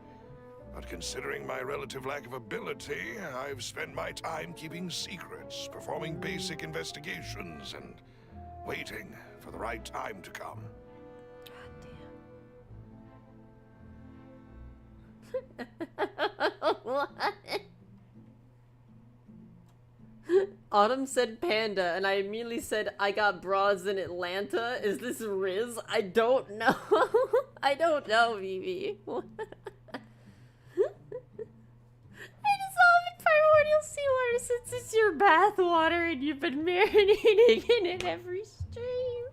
But considering my relative lack of ability, I've spent my time keeping secrets, performing basic investigations, and waiting for the right time to come. God damn. What? Autumn said panda, and I immediately said, I got bras in Atlanta. Is this Riz? I don't know. I don't know, Vivi. I dissolve in primordial seawater since it's your bath water and you've been marinating in it every stream.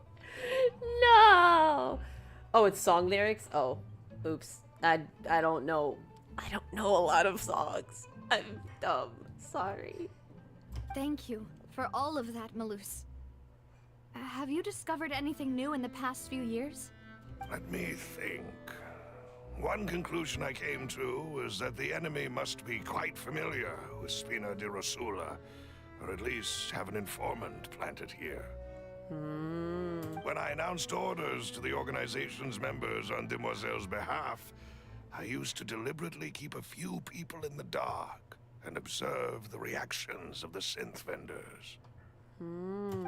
No. Oh, it's song lyrics? Oh, oops. I don't know. I don't know a lot of songs. I'm dumb. Sorry. Thank you for all of that, Malus. Have you discovered anything new in the past few years? Let me think. One conclusion I came to was that the enemy must be quite familiar with Spina di Rosula, or at least have an informant planted here. When I announced orders to the organization's members on Demoiselle's behalf, I used to deliberately keep a few people in the dark and observe the reactions of the synth vendors.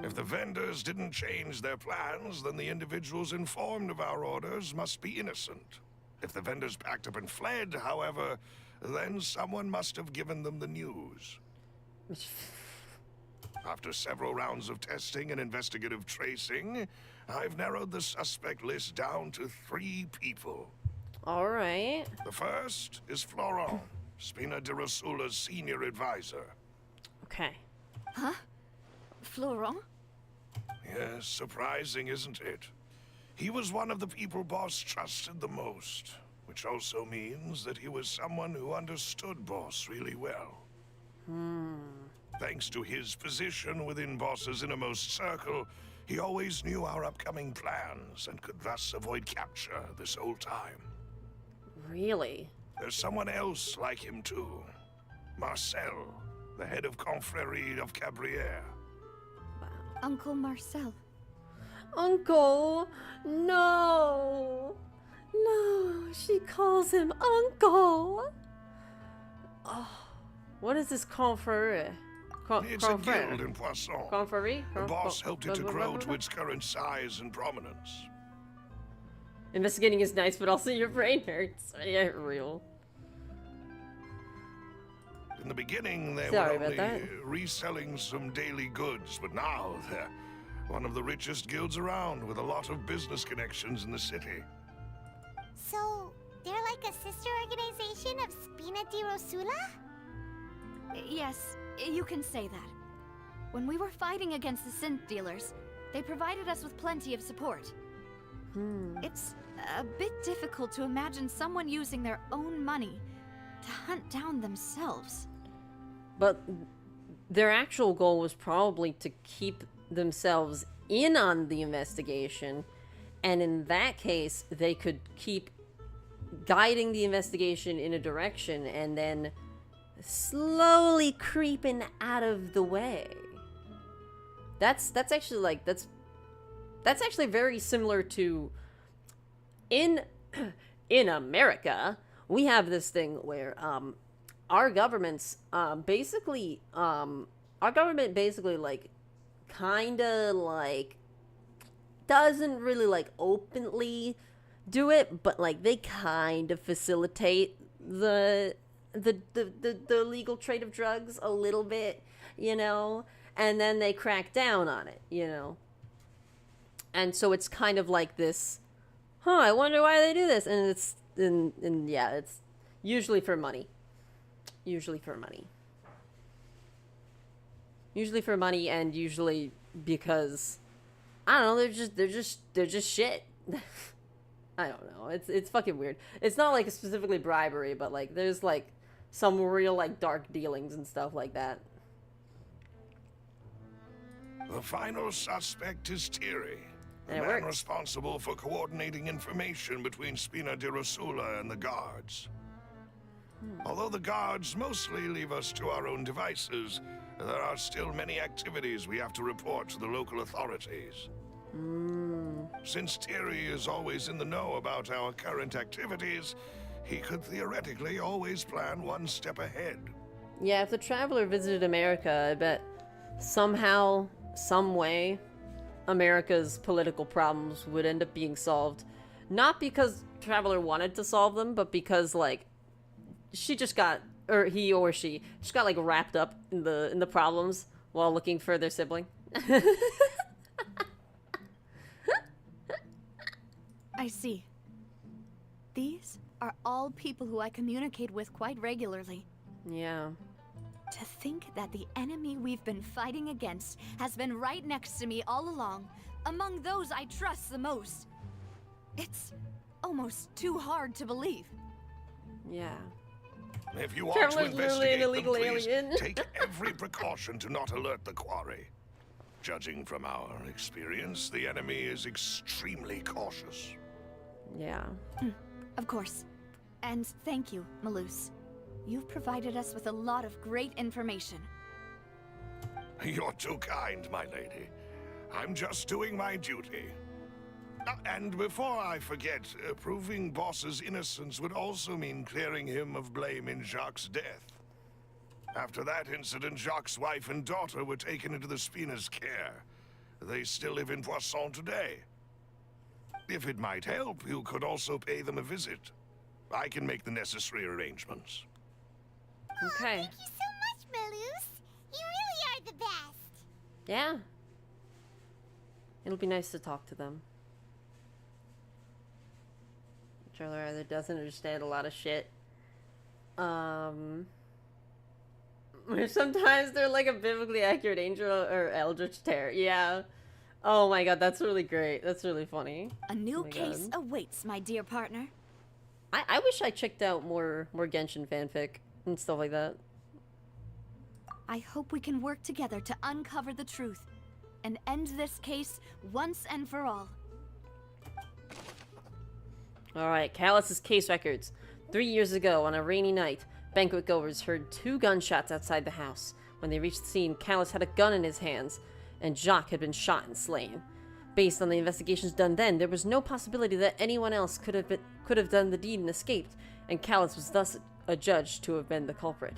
If the vendors didn't change their plans, then the individuals informed of our orders must be innocent. If the vendors packed up and fled, however, then someone must have given them the news. After several rounds of testing and investigative tracing, I've narrowed the suspect list down to 3 people. All right. The first is Florent, Spina de Rosula's senior advisor. Okay. Florent? Yes, surprising, isn't it? He was one of the people Boss trusted the most, which also means that he was someone who understood Boss really well. Thanks to his position within Boss's innermost circle, he always knew our upcoming plans and could thus avoid capture this whole time. Really? There's someone else like him too. Marcel, the head of Confrérie of Cabrières. Uncle Marcel. Uncle! No! No! She calls him Uncle! Oh, what is this confrérie? It's a guild in Poisson. Confrérie? The boss helped it to grow to its current size and prominence. Investigating is nice, but also your brain hurts. Yeah, real. In the beginning, they Sorry were about only that. reselling some daily goods, but now they're one of the richest guilds around with a lot of business connections in the city. So, they're like a sister organization of Spina di Rosula? Yes, you can say that. When we were fighting against the synth dealers, they provided us with plenty of support. It's a bit difficult to imagine someone using their own money to hunt down themselves. But their actual goal was probably to keep themselves in on the investigation, and in that case, they could keep guiding the investigation in a direction and then slowly creeping out of the way. That's actually like that's actually very similar to in America, we have this thing where our government basically like kind of like doesn't really like openly do it, but like they kind of facilitate the legal trade of drugs a little bit, you know, and then they crack down on it, you know. And so it's kind of like this, I wonder why they do this, and it's and yeah, it's usually for money. Usually for money, and usually because I don't know, they're just shit. I don't know. It's fucking weird. It's not like specifically bribery, but like there's like some real like dark dealings and stuff like that. The final suspect is Thierry, the And it man works. responsible for coordinating information between Spina di Rosula and the guards. Although the guards mostly leave us to our own devices, there are still many activities we have to report to the local authorities. Since Thierry is always in the know about our current activities, he could theoretically always plan one step ahead. Yeah, if the Traveler visited America, I bet somehow, some way, America's political problems would end up being solved. Not because Traveler wanted to solve them, but because, like, she just got, or he or she, just got, like, wrapped up in the problems while looking for their sibling. I see. These are all people who I communicate with quite regularly. Yeah. To think that the enemy we've been fighting against has been right next to me all along, among those I trust the most. It's almost too hard to believe. Yeah. If you want to Traveler's literally an investigate them, illegal please alien. take every precaution to not alert the quarry. Judging from our experience, the enemy is extremely cautious. Yeah. Of course. And thank you, Malus. You've provided us with a lot of great information. You're too kind, my lady. I'm just doing my duty. And before I forget, proving Boss's innocence would also mean clearing him of blame in Jacques' death. After that incident, Jacques' wife and daughter were taken into the Spina's care. They still live in Poisson today. If it might help, you could also pay them a visit. I can make the necessary arrangements. Okay. Thank you so much, Malus. You really are the best. Yeah. It'll be nice to talk to them. Charlie either doesn't understand a lot of shit. Sometimes they're like a biblically accurate angel or eldritch terror. Yeah. Oh my god, that's really great. That's really funny. A new my case God. awaits, my dear partner. I wish I checked out more Genshin fanfic and stuff like that. I hope we can work together to uncover the truth and end this case once and for all. Alright, Callus's case records. 3 years ago, on a rainy night, banquet goers heard 2 gunshots outside the house. When they reached the scene, Callus had a gun in his hands, and Jacques had been shot and slain. Based on the investigations done then, there was no possibility that anyone else could have done the deed and escaped, and Callus was thus adjudged to have been the culprit.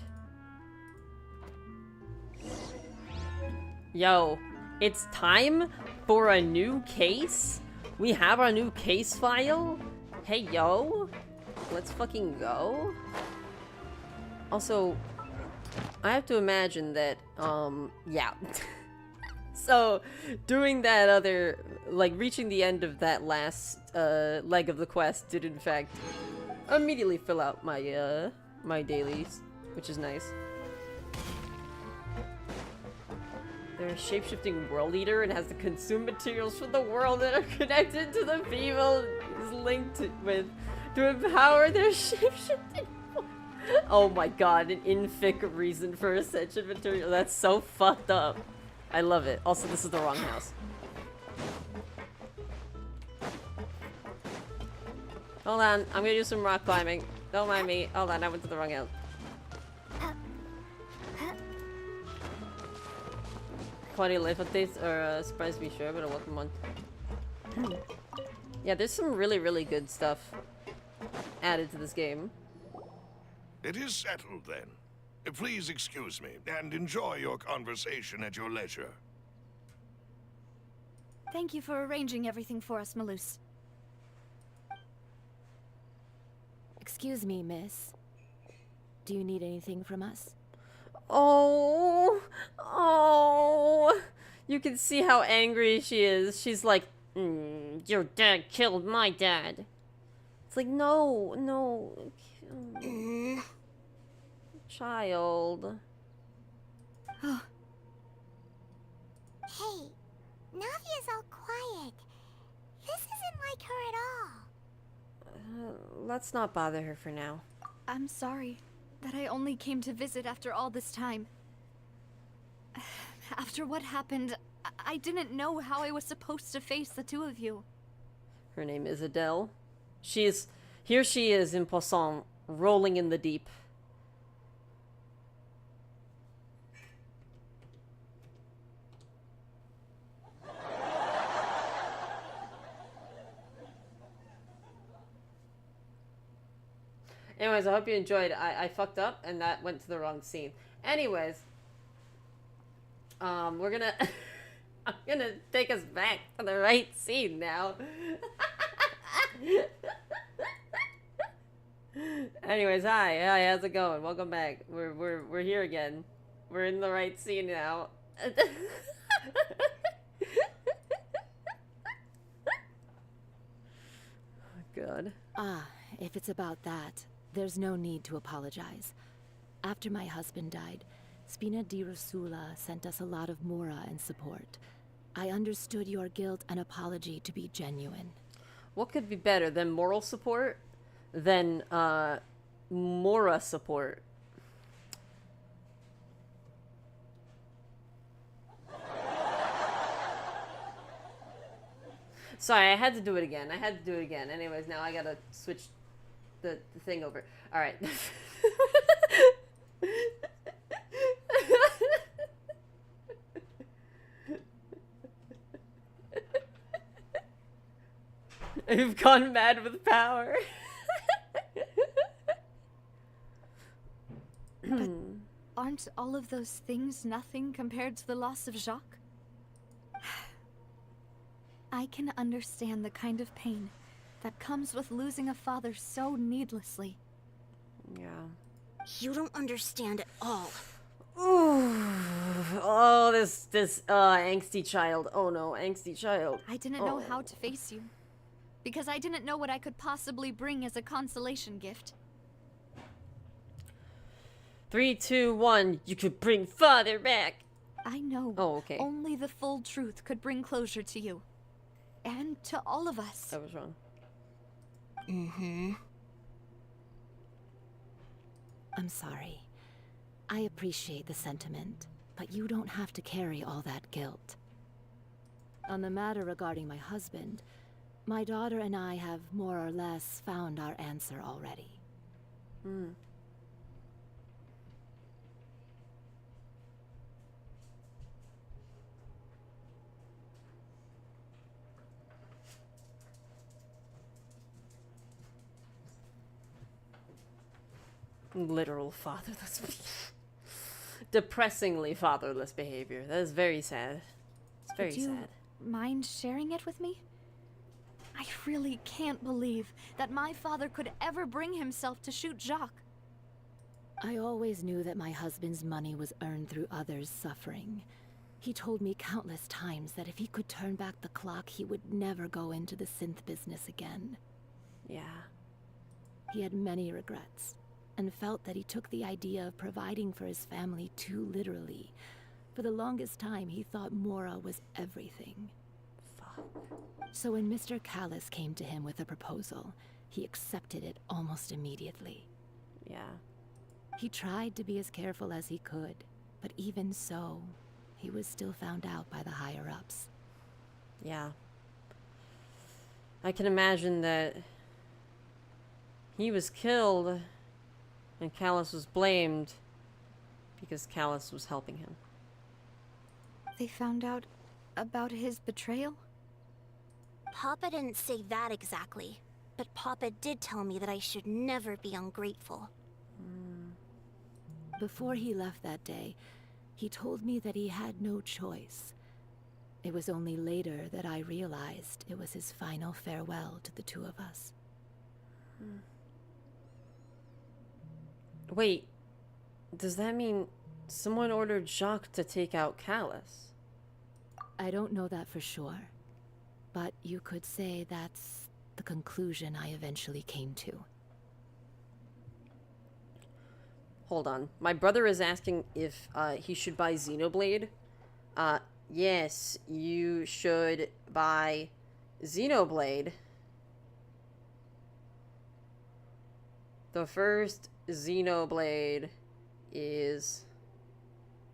Yo, it's time for a new case? We have our new case file? Hey, yo, let's fucking go. Also, I have to imagine that, yeah. So, doing that other, like, reaching the end of that last, leg of the quest did, in fact, immediately fill out my, my dailies, which is nice. They're a shapeshifting world eater and has to consume materials from the world that are connected to the people is linked with to empower their shapeshifting. Oh my god, an infic reason for ascension material. That's so fucked up. I love it. Also, this is the wrong house. Hold on, I'm gonna do some rock climbing. Don't mind me. Hold on, I went to the wrong house. Quality life updates are surprised to be sure, but a welcome one. Yeah, there's some really, really good stuff added to this game. It is settled, then. Please excuse me, and enjoy your conversation at your leisure. Thank you for arranging everything for us, Malus. Excuse me, miss. Do you need anything from us? Oh, oh, you can see how angry she is. She's like, your dad killed my dad. It's like, no, no. Child. Hey, Navia's all quiet. This isn't like her at all. Let's not bother her for now. I'm sorry that I only came to visit after all this time. After what happened, I didn't know how I was supposed to face the two of you. Her name is Adele. Here she is in Poisson, rolling in the deep. Anyways, I hope you enjoyed. I fucked up and that went to the wrong scene. Anyways, we're gonna I'm gonna take us back to the right scene now. Anyways, hi, how's it going? Welcome back. We're here again. We're in the right scene now. God. Ah, if it's about that, there's no need to apologize. After my husband died, Spina di Rosula sent us a lot of mora and support. I understood your guilt and apology to be genuine. What could be better than moral support than mora support? Sorry, I had to do it again. Anyways, now I gotta switch the thing over. Alright. You've gone mad with power. But aren't all of those things nothing compared to the loss of Jacques? I can understand the kind of pain that comes with losing a father so needlessly. Yeah. You don't understand at all. Ooh. Oh, this angsty child. Oh no, angsty child. I didn't know how to face you. Because I didn't know what I could possibly bring as a consolation gift. 3, 2, 1. You could bring father back. I know. Oh, okay. Only the full truth could bring closure to you. And to all of us. I was wrong. I'm sorry. I appreciate the sentiment, but you don't have to carry all that guilt. On the matter regarding my husband, my daughter and I have more or less found our answer already. Literal fatherless depressingly fatherless behavior. That is very sad. It's very Would you sad. mind sharing it with me? I really can't believe that my father could ever bring himself to shoot Jacques. I always knew that my husband's money was earned through others' suffering. He told me countless times that if he could turn back the clock, he would never go into the synth business again. Yeah. He had many regrets, and felt that he took the idea of providing for his family too literally. For the longest time, he thought Mora was everything. Fuck. So when Mr. Callis came to him with a proposal, he accepted it almost immediately. Yeah. He tried to be as careful as he could, but even so, he was still found out by the higher-ups. Yeah. I can imagine that he was killed and Callis was blamed because Callis was helping him. They found out about his betrayal? Papa didn't say that exactly, but Papa did tell me that I should never be ungrateful. Before he left that day, he told me that he had no choice. It was only later that I realized it was his final farewell to the two of us. Wait, does that mean someone ordered Jacques to take out Callis? I don't know that for sure, but you could say that's the conclusion I eventually came to. Hold on. My brother is asking if he should buy Xenoblade. Yes, you should buy Xenoblade. The first Xenoblade is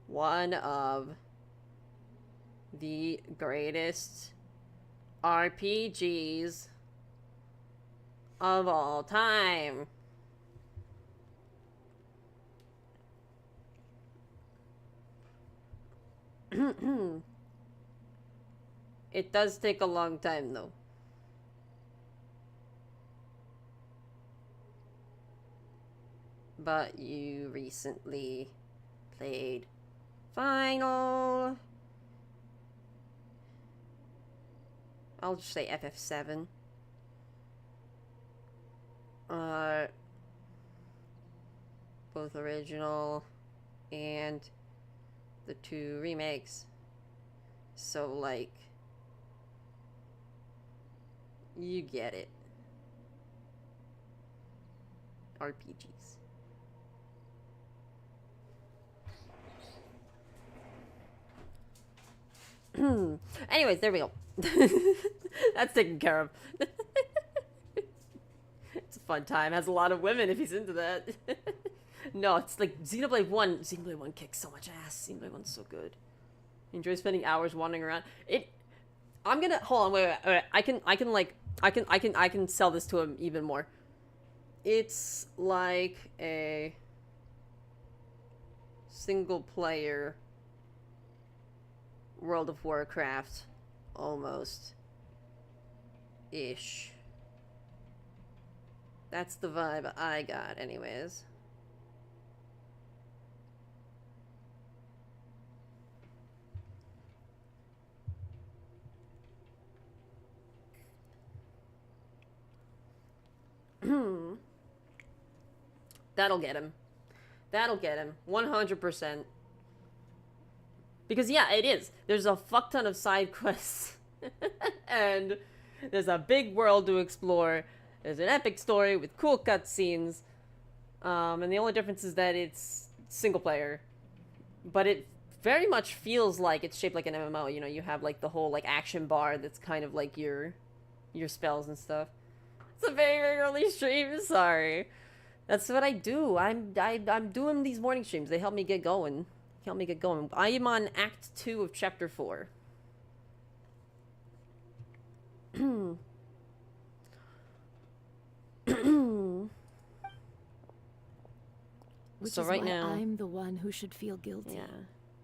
one of the greatest RPGs of all time. It does take a long time though. But you recently played Final. I'll just say FF7. Both original and the 2 remakes. So, like, you get it. RPGs. Anyways, there we go. That's taken care of. It's a fun time. Has a lot of women if he's into that. No, it's like Xenoblade 1. Xenoblade 1 kicks so much ass. Xenoblade 1's so good. Enjoy spending hours wandering around. I'm gonna hold on. Wait. I can sell this to him even more. It's like a single player World of Warcraft, almost ish. That's the vibe I got, anyways. That'll get him. That'll get him. 100%. Because yeah, it is. There's a fuck ton of side quests. And there's a big world to explore. There's an epic story with cool cutscenes. And the only difference is that it's single player. But it very much feels like it's shaped like an MMO. You know, you have like the whole like action bar that's kind of like your spells and stuff. It's a very, very early stream, sorry. That's what I do. I'm doing these morning streams. They help me get going. I am on Act 2 of Chapter 4. Which So is right why now, I'm the one who should feel guilty. yeah.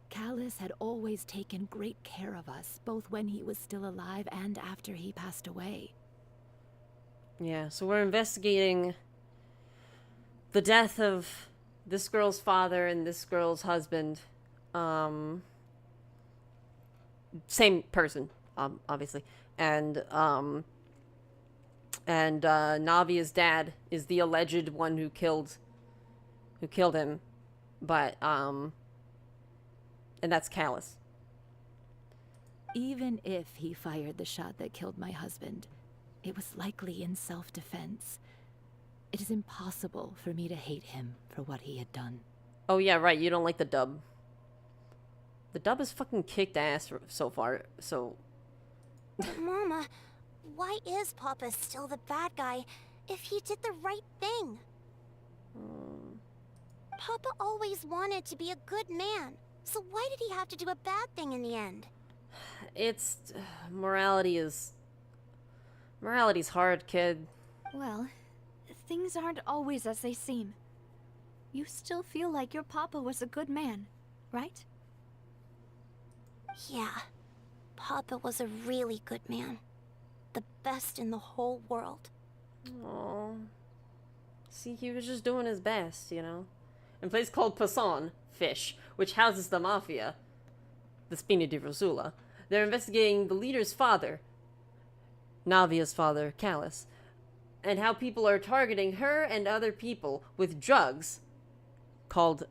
Callus had always taken great care of us, both when he was still alive and after he passed away. Yeah, so we're investigating the death of this girl's father and this girl's husband. Same person, obviously. And Navia's dad is the alleged one who killed him. But, and that's Callus. Even if he fired the shot that killed my husband, it was likely in self-defense. It is impossible for me to hate him for what he had done. Oh yeah, right, you don't like the dub. The dub has fucking kicked ass so far, so... Mama, why is Papa still the bad guy if he did the right thing? Papa always wanted to be a good man, so why did he have to do a bad thing in the end? It's... Morality's hard, kid. Well, things aren't always as they seem. You still feel like your papa was a good man, right? Yeah, Papa was a really good man. The best in the whole world. Aww. See, he was just doing his best, you know? In a place called Poisson, Fish, which houses the Mafia, the Spina di Rosula, they're investigating the leader's father, Navia's father, Callus, and how people are targeting her and other people with drugs called,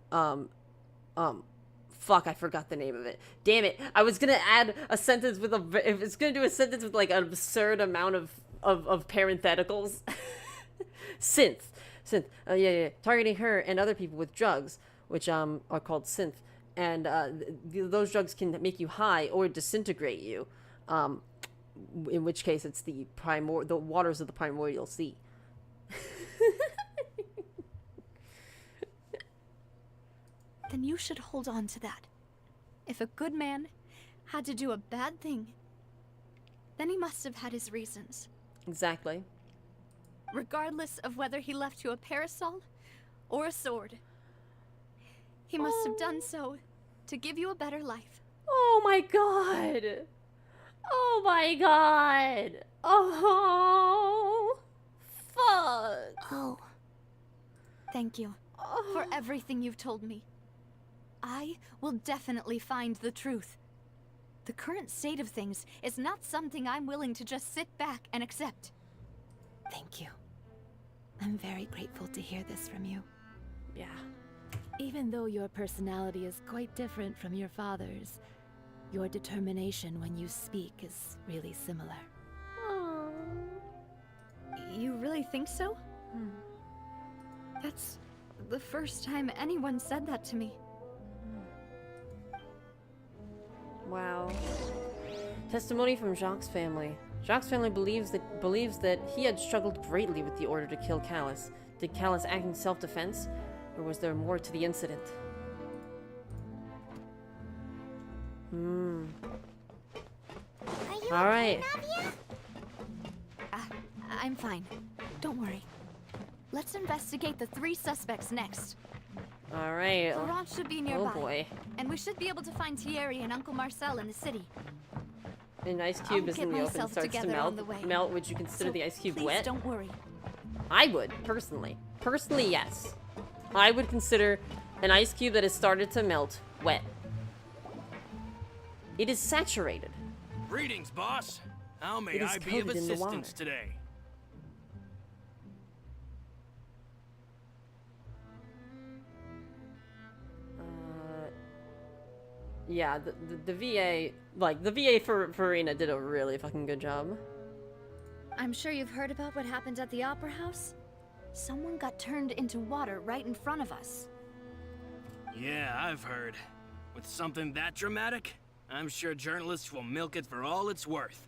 fuck, I forgot the name of it. Damn it. I was gonna add a sentence with if it's gonna do a sentence with like an absurd amount of parentheticals. Synth. Yeah. Targeting her and other people with drugs, which are called synth. And those drugs can make you high or disintegrate you. In which case it's the waters of the primordial sea. Then you should hold on to that. If a good man had to do a bad thing, then he must have had his reasons. Exactly. Regardless of whether he left you a parasol or a sword. He must have done so to give you a better life. Oh my god. Oh my god. Oh. Fuck. Oh. Thank you for everything you've told me. I will definitely find the truth. The current state of things is not something I'm willing to just sit back and accept. Thank you. I'm very grateful to hear this from you. Yeah. Even though your personality is quite different from your father's, your determination when you speak is really similar. You really think so? That's the first time anyone said that to me. Wow. Testimony from Jacques' family. Jacques' family believes that he had struggled greatly with the order to kill Callus. Did Callus act in self-defense, or was there more to the incident? Are you All right. okay, Navia? I'm fine. Don't worry. Let's investigate the 3 suspects next. All right. Laurent should be nearby. Oh boy. And we should be able to find Thierry and Uncle Marcel in the city. An ice cube I'll is get in the open, myself starts to together on the way. melt. Would you consider So the ice cube please wet? don't worry. I would, personally. Personally, yes. I would consider an ice cube that has started to melt wet. It is saturated. Greetings, boss. How may It is I be of coated in the water. assistance today? yeah, the VA, like, the VA for Farina did a really fucking good job. I'm sure you've heard about what happened at the Opera House. Someone got turned into water right in front of us. Yeah, I've heard. With something that dramatic, I'm sure journalists will milk it for all it's worth.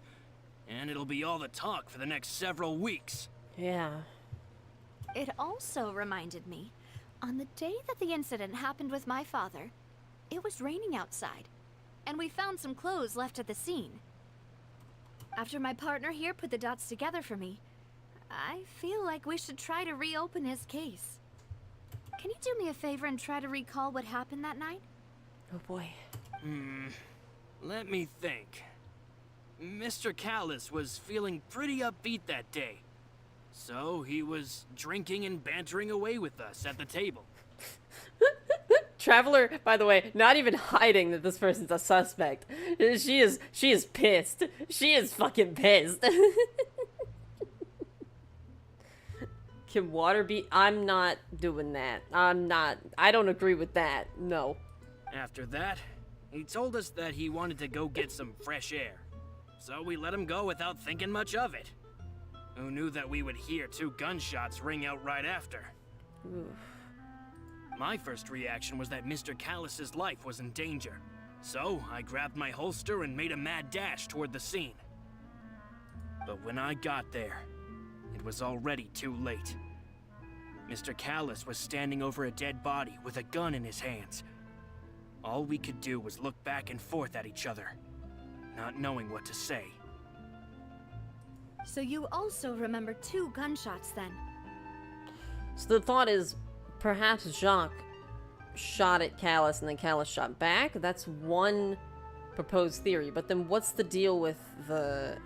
And it'll be all the talk for the next several weeks. Yeah. It also reminded me, on the day that the incident happened with my father, it was raining outside, and we found some clothes left at the scene. After my partner here put the dots together for me, I feel like we should try to reopen his case. Can you do me a favor and try to recall what happened that night? Oh boy. Let me think. Mr. Callis was feeling pretty upbeat that day. So he was drinking and bantering away with us at the table. Traveler, by the way, not even hiding that this person's a suspect. She is pissed. She is fucking pissed. Can water be? I'm not doing that. I don't agree with that. No. After that, he told us that he wanted to go get some fresh air. So we let him go without thinking much of it. Who knew that we would hear 2 gunshots ring out right after? Oof. My first reaction was that Mr. Callis's life was in danger. So I grabbed my holster and made a mad dash toward the scene. But when I got there, it was already too late. Mr. Callis was standing over a dead body with a gun in his hands. All we could do was look back and forth at each other, not knowing what to say. So you also remember 2 gunshots then? So the thought is, perhaps Jacques shot at Callis and then Callis shot back? That's one proposed theory, but then what's the deal with the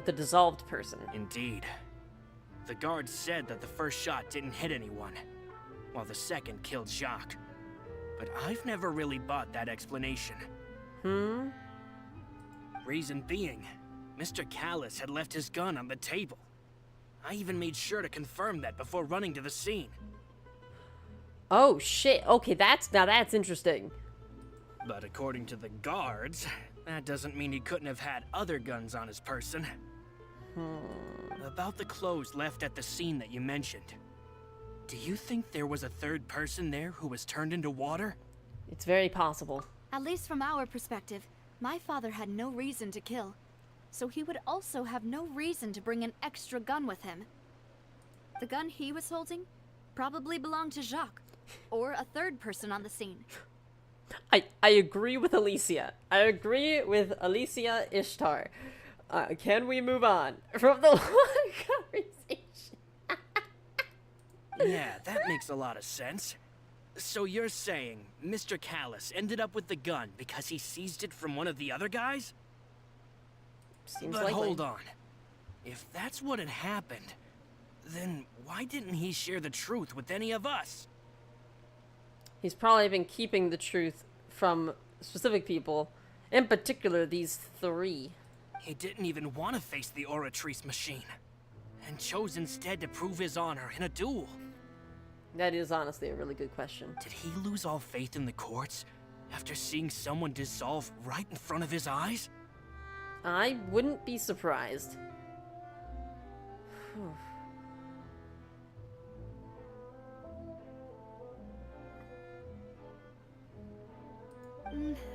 dissolved person? Indeed. The guards said that the first shot didn't hit anyone, while the second killed Jacques. But I've never really bought that explanation. Reason being, Mr. Callis had left his gun on the table. I even made sure to confirm that before running to the scene. Oh shit, okay, now that's interesting. But according to the guards, that doesn't mean he couldn't have had other guns on his person. About the clothes left at the scene that you mentioned. Do you think there was a third person there who was turned into water? It's very possible. At least from our perspective, my father had no reason to kill. So he would also have no reason to bring an extra gun with him. The gun he was holding probably belonged to Jacques, or a third person on the scene. I agree with Alicia. I agree with Alicia Ishtar. Can we move on from the conversation? Yeah, that makes a lot of sense. So you're saying Mr. Callis ended up with the gun because he seized it from one of the other guys? Seems but likely. Hold on. If that's what had happened, then why didn't he share the truth with any of us? He's probably been keeping the truth from specific people, in particular these 3. He didn't even want to face the Oratrice machine, and chose instead to prove his honor in a duel. That is honestly a really good question. Did he lose all faith in the courts after seeing someone dissolve right in front of his eyes? I wouldn't be surprised.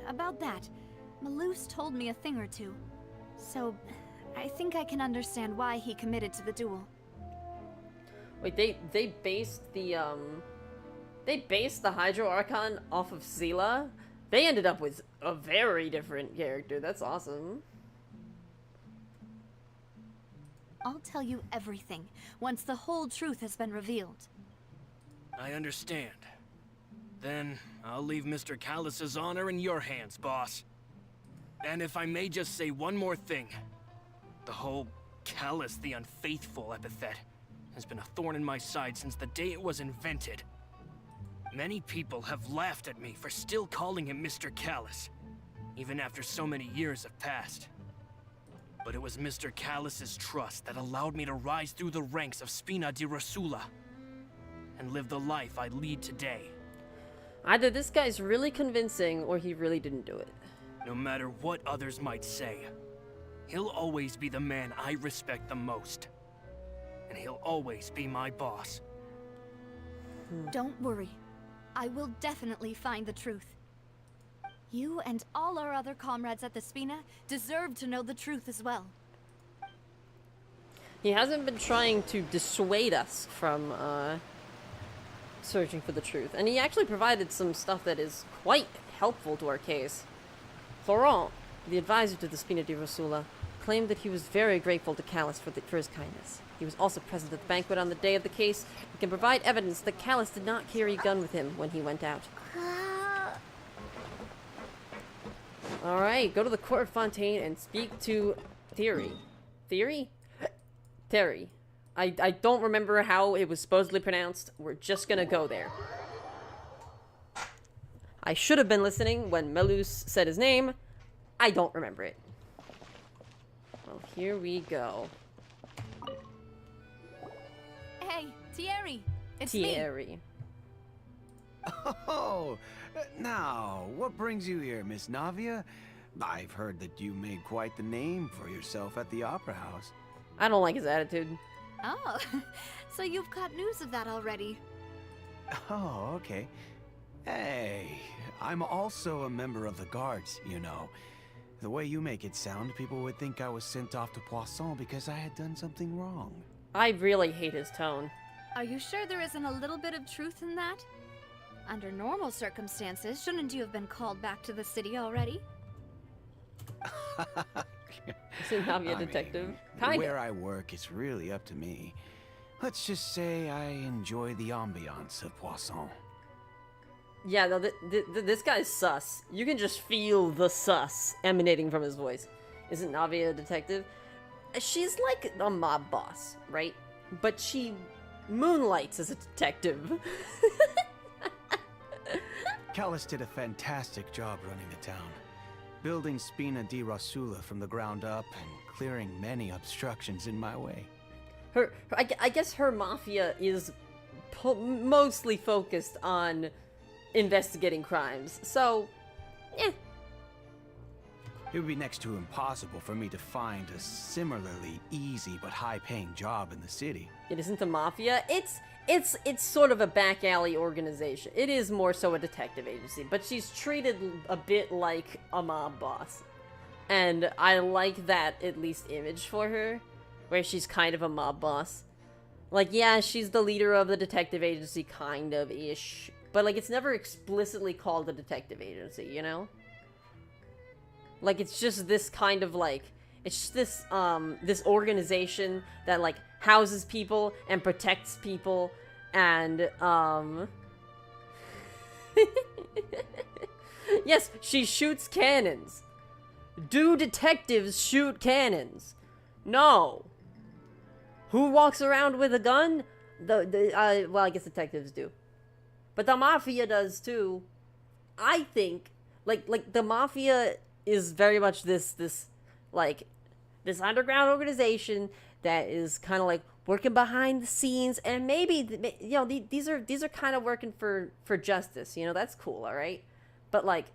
About that, Malus told me a thing or two. So, I think I can understand why he committed to the duel. Wait, they based the Hydro Archon off of Seela? They ended up with a very different character. That's awesome. I'll tell you everything once the whole truth has been revealed. I understand. Then I'll leave Mr. Callis's honor in your hands, boss. And if I may just say one more thing. The whole Callis the Unfaithful epithet has been a thorn in my side since the day it was invented. Many people have laughed at me for still calling him Mr. Callis, even after so many years have passed. But it was Mr. Callis's trust that allowed me to rise through the ranks of Spina di Rosula and live the life I lead today. Either this guy's really convincing, or he really didn't do it. No matter what others might say, he'll always be the man I respect the most. And he'll always be my boss. Don't worry. I will definitely find the truth. You and all our other comrades at the Spina deserve to know the truth as well. He hasn't been trying to dissuade us from, searching for the truth. And he actually provided some stuff that is quite helpful to our case. Florent, the advisor to the Spina di Rosula, claimed that he was very grateful to Callus for his kindness. He was also present at the banquet on the day of the case and can provide evidence that Callus did not carry a gun with him when he went out. Alright, go to the court of Fontaine and speak to Theory. Theory? Terry. I don't remember how it was supposedly pronounced. We're just gonna go there. I should have been listening when Melus said his name. I don't remember it. Well, here we go. Hey, Thierry. It's Thierry. Oh, now, what brings you here, Miss Navia? I've heard that you made quite the name for yourself at the Opera House. I don't like his attitude. Oh, so you've got news of that already. Oh, okay. Hey, I'm also a member of the guards, you know. The way you make it sound, people would think I was sent off to Poisson because I had done something wrong. I really hate his tone. Are you sure there isn't a little bit of truth in that? Under normal circumstances, shouldn't you have been called back to the city already? Isn't Navia a detective? Kinda. Where I work is really up to me. Let's just say I enjoy the ambiance of Poisson. Yeah, no, this guy's sus. You can just feel the sus emanating from his voice. Isn't Navia a detective? She's like a mob boss, right? But she moonlights as a detective. Callus did a fantastic job running the town, building Spina di Rosula from the ground up and clearing many obstructions in my way. I guess her mafia is mostly focused on investigating crimes, so, yeah. It would be next to impossible for me to find a similarly easy but high-paying job in the city. It isn't the mafia. It's sort of a back alley organization. It is more so a detective agency, but she's treated a bit like a mob boss. And I like that, at least, image for her, where she's kind of a mob boss. Like, yeah, she's the leader of the detective agency, kind of-ish. But, like, it's never explicitly called a detective agency, you know? Like, it's just this kind of, like... It's just this, this organization that, like, houses people and protects people and, Yes, she shoots cannons. Do detectives shoot cannons? No. Who walks around with a gun? Well, I guess detectives do. But the mafia does too. I think, like the mafia is very much this underground organization that is kind of like working behind the scenes, and maybe, you know, these are kind of working for justice, you know. That's cool, all right? But, like,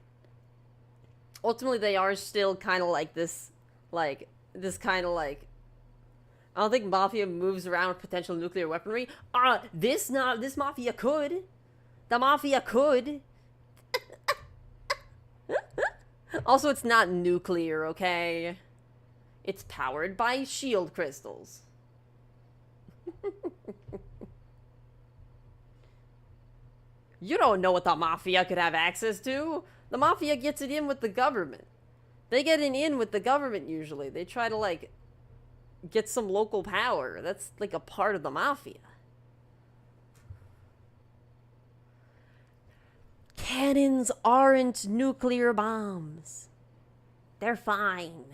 ultimately they are still kind of like this kind of like, I don't think mafia moves around with potential nuclear weaponry. This mafia could. The mafia could. Also, it's not nuclear, okay? It's powered by shield crystals. You don't know what the mafia could have access to. The mafia gets it in with the government. They get it in with the government usually. They try to, like, get some local power. That's, like, a part of the mafia. Cannons aren't nuclear bombs. They're fine.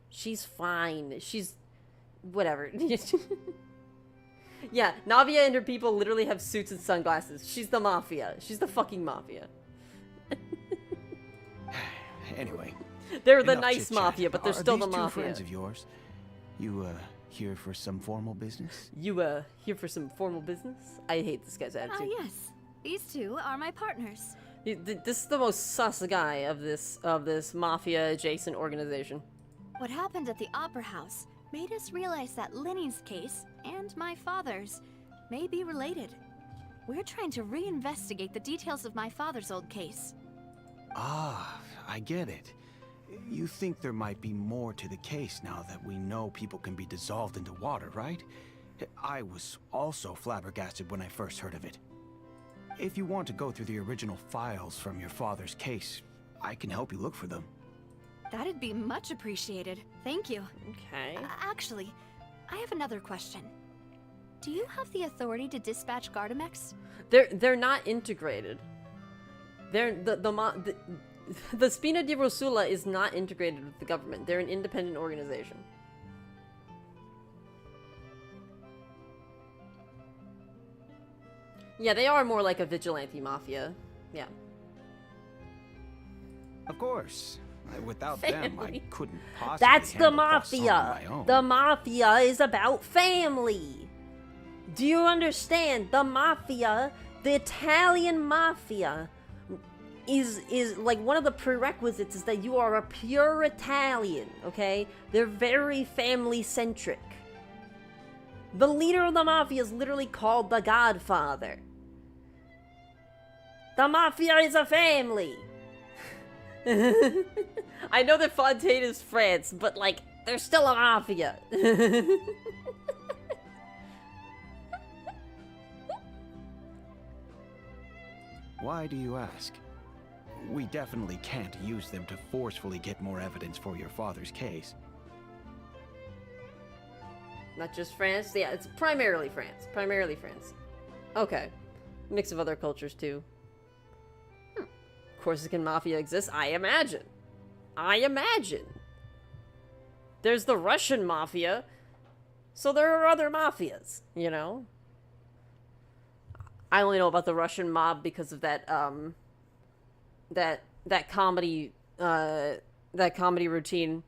She's fine. She's... whatever. Yeah, Navia and her people literally have suits and sunglasses. She's the mafia. She's the fucking mafia. Anyway. They're the enough nice chit-chat. mafia, but they're still the Are these two mafia. friends of yours? You, here for some formal business? You, here for some formal business? I hate this guy's attitude. Ah, yes. These two are my partners. This is the most sus guy of this mafia-adjacent organization. What happened at the Opera House made us realize that Linny's case and my father's may be related. We're trying to reinvestigate the details of my father's old case. Ah, I get it. You think there might be more to the case now that we know people can be dissolved into water, right? I was also flabbergasted when I first heard of it. If you want to go through the original files from your father's case, I can help you look for them. That'd be much appreciated. Thank you. Okay. Actually, I have another question. Do you have the authority to dispatch Gardamex? They're not integrated. The Spina di Rosula is not integrated with the government. They're an independent organization. Yeah, they are more like a vigilante mafia. Yeah. Of course. Without them, I couldn't possibly That's the handle Poisson mafia. on my own. The mafia is about family. Do you understand? The mafia, the Italian mafia, is like one of the prerequisites is that you are a pure Italian, okay? They're very family-centric. The leader of the mafia is literally called the Godfather. The mafia is a family. I know that Fontaine is France, but like, they're still a mafia. Why do you ask? We definitely can't use them to forcefully get more evidence for your father's case. Not just France? Yeah, it's primarily France. Primarily France. Okay. Mix of other cultures, too. Corsican mafia exists? I imagine. I imagine. There's the Russian mafia, so there are other mafias, you know? I only know about the Russian mob because of that comedy routine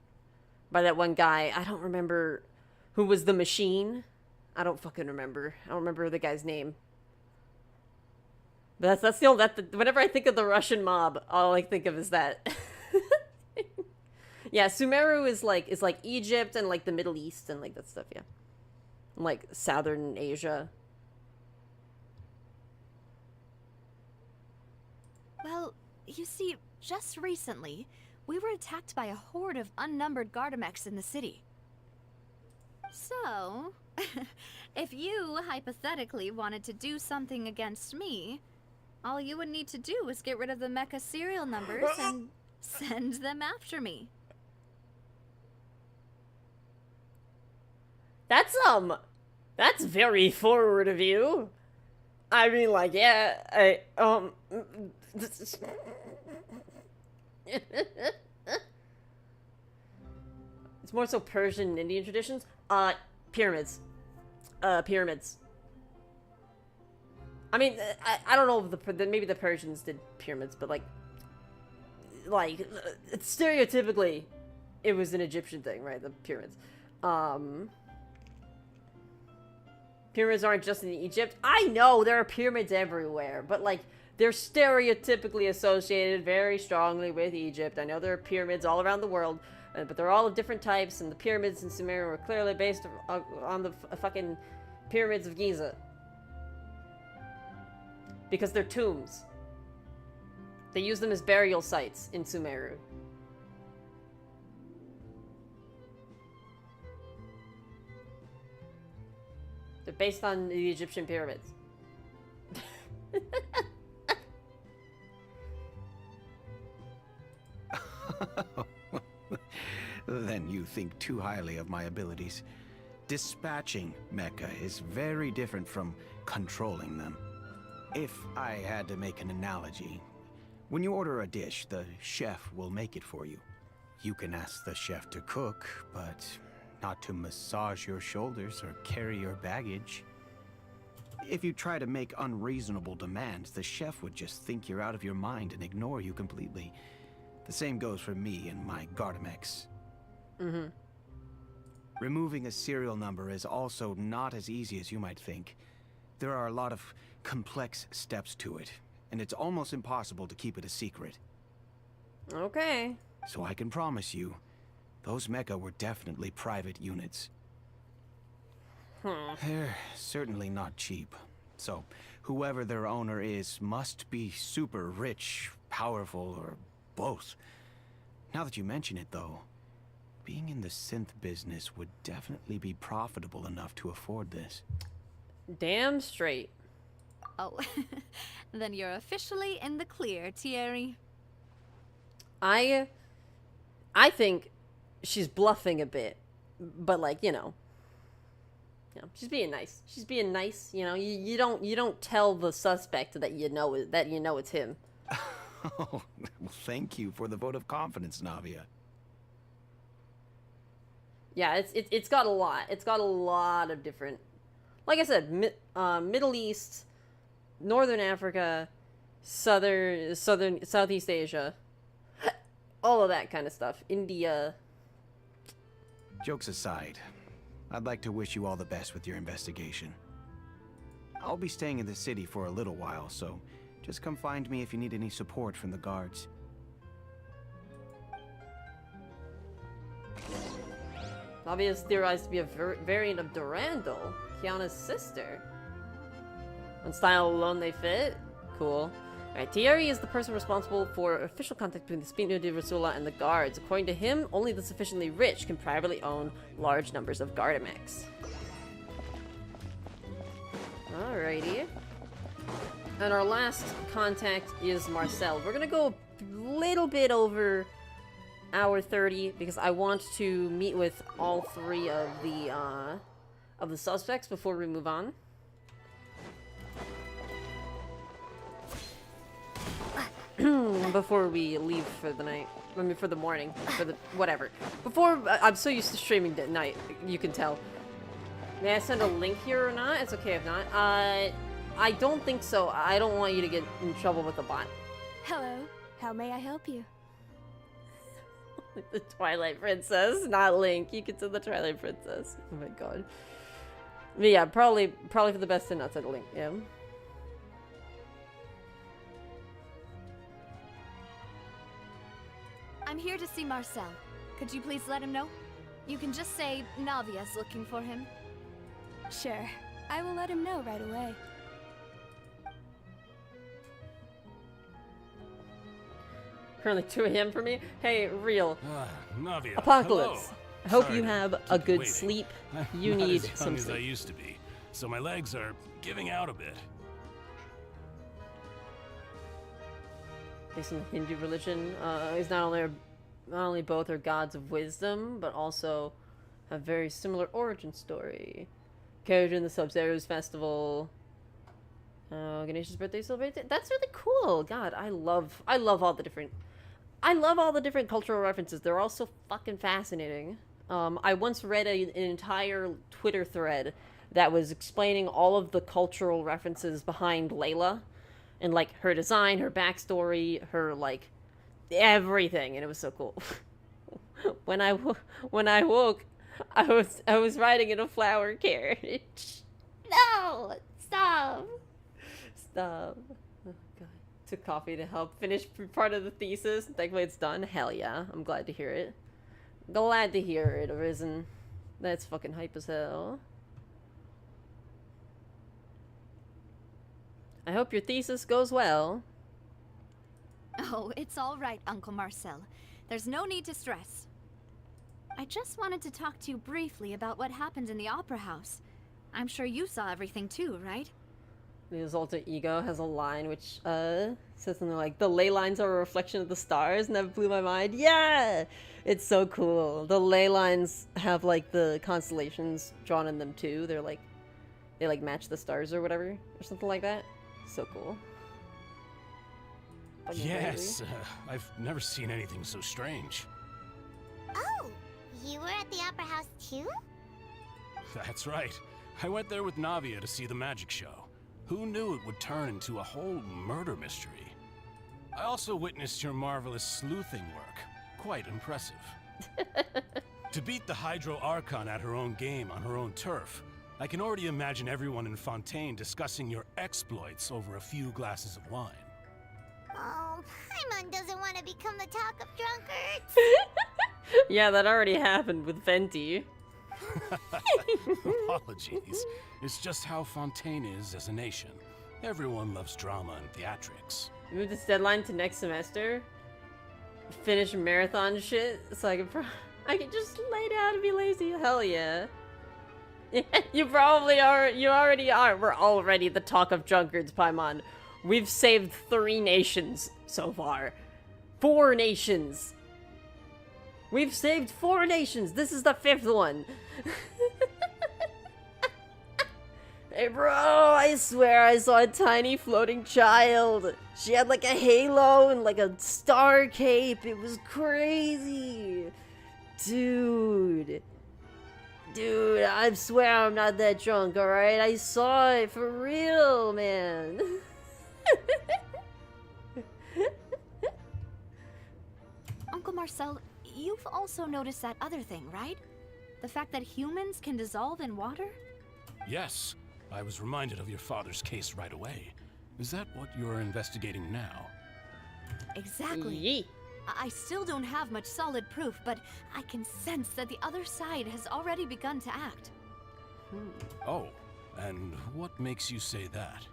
by that one guy. I don't remember who was the Machine. I don't fucking remember. I don't remember the guy's name. But that's the only, whenever I think of the Russian mob, all I think of is that. Yeah, Sumeru is like Egypt and like the Middle East and like that stuff, yeah. And, like Southern Asia. Well, you see, just recently, we were attacked by a horde of unnumbered Gardamex in the city. So, if you hypothetically wanted to do something against me, all you would need to do is get rid of the mecha serial numbers and send them after me. That's very forward of you. I mean, like, yeah, it's more so Persian and Indian traditions. Pyramids. Pyramids. I mean, I don't know if maybe the Persians did pyramids, but like stereotypically, it was an Egyptian thing, right? The pyramids. Pyramids aren't just in Egypt. I know there are pyramids everywhere, but like they're stereotypically associated very strongly with Egypt. I know there are pyramids all around the world, but they're all of different types, and the pyramids in Sumeru were clearly based on the fucking pyramids of Giza. Because they're tombs. They use them as burial sites in Sumeru. They're based on the Egyptian pyramids. Then you think too highly of my abilities. Dispatching mecha is very different from controlling them. If I had to make an analogy, when you order a dish, the chef will make it for you. You can ask the chef to cook, but not to massage your shoulders or carry your baggage. If you try to make unreasonable demands, the chef would just think you're out of your mind and ignore you completely. The same goes for me and my Gardamex. Mm-hmm. Removing a serial number is also not as easy as you might think. There are a lot of complex steps to it, and it's almost impossible to keep it a secret. Okay. So I can promise you, those mecha were definitely private units. They're certainly not cheap. So, whoever their owner is must be super rich, powerful, or both. Now that you mention it, though, being in the synth business would definitely be profitable enough to afford this. Damn straight. Oh, then you're officially in the clear, Thierry. I think she's bluffing a bit, but like, you know, she's being nice. She's being nice. You know, you don't tell the suspect that you know it's him. Oh, well, thank you for the vote of confidence, Navia. Yeah, it's got a lot. It's got a lot of different, like I said, Middle East, Northern Africa, Southeast Asia, all of that kind of stuff. India. Jokes aside, I'd like to wish you all the best with your investigation. I'll be staying in the city for a little while, so just come find me if you need any support from the guards. Navia is theorized to be a variant of Durandal, Kiana's sister. On style alone they fit. Cool. Alright, Thierry is the person responsible for official contact between the Spino di Rasula and the guards. According to him, only the sufficiently rich can privately own large numbers of Gardamex. Alrighty. And our last contact is Marcel. We're gonna go a little bit over hour 30 because I want to meet with all three of the suspects before we move on. Before we leave for the night. I mean, for the morning. For the... whatever. Before... I'm so used to streaming at night. You can tell. May I send a link here or not? It's okay if not. I don't think so. I don't want you to get in trouble with the bot. Hello. How may I help you? The Twilight Princess, not Link. You can send the Twilight Princess. Oh my god. But yeah, probably for the best to not send a link. Yeah. I'm here to see Marcel. Could you please let him know? You can just say Navia's looking for him. Sure. I will let him know right away. Currently 2 a.m. for me. Hey, real. Navia. Apocalypse. Hello. I hope Sorry you to have a keep good waiting. sleep. I'm You not need as young some as I sleep. used to be, so my legs are giving out a bit. Based on the Hindu religion, is not only both are gods of wisdom, but also have very similar origin story. Character in the Sub-Zero's festival. Ganesha's birthday celebrated. That's really cool. God, I love all the different cultural references. They're all so fucking fascinating. I once read an entire Twitter thread that was explaining all of the cultural references behind Layla. And, like, her design, her backstory, her, like, everything. And it was so cool. When I woke, I was riding in a flower carriage. No! Stop! Stop. Oh, God. Took coffee to help finish part of the thesis. Thankfully it's done. Hell yeah. I'm glad to hear it. Glad to hear it, Arisen. That's fucking hype as hell. I hope your thesis goes well. Oh, it's all right, Uncle Marcel. There's no need to stress. I just wanted to talk to you briefly about what happened in the Opera House. I'm sure you saw everything too, right? The alter ego has a line which says something like, the ley lines are a reflection of the stars, and that blew my mind. Yeah! It's so cool. The ley lines have, like, the constellations drawn in them too. They're like, they like match the stars or whatever, or something like that. So cool. Fucking Yes, crazy. I've never seen anything so strange. Oh, you were at the Opera House too? That's right. I went there with Navia to see the magic show. Who knew it would turn into a whole murder mystery? I also witnessed your marvelous sleuthing work. Quite impressive. To beat the Hydro Archon at her own game on her own turf, I can already imagine everyone in Fontaine discussing your exploits over a few glasses of wine. Oh, Paimon doesn't want to become the talk of drunkards. Yeah, that already happened with Venti. Apologies. It's just how Fontaine is as a nation. Everyone loves drama and theatrics. Move this deadline to next semester. Finish marathon shit so I can just lay down and be lazy. Hell yeah. You probably are. You already are. We're already the talk of drunkards, Paimon. We've saved 3 nations so far. 4 nations. We've saved 4 nations. This is the 5th one. Hey, bro, I swear I saw a tiny floating child. She had like a halo and like a star cape. It was crazy. Dude, I swear I'm not that drunk, alright? I saw it for real, man. Uncle Marcel, you've also noticed that other thing, right? The fact that humans can dissolve in water? Yes, I was reminded of your father's case right away. Is that what you're investigating now? Exactly. Yee. I still don't have much solid proof, but I can sense that the other side has already begun to act. Oh, and what makes you say that?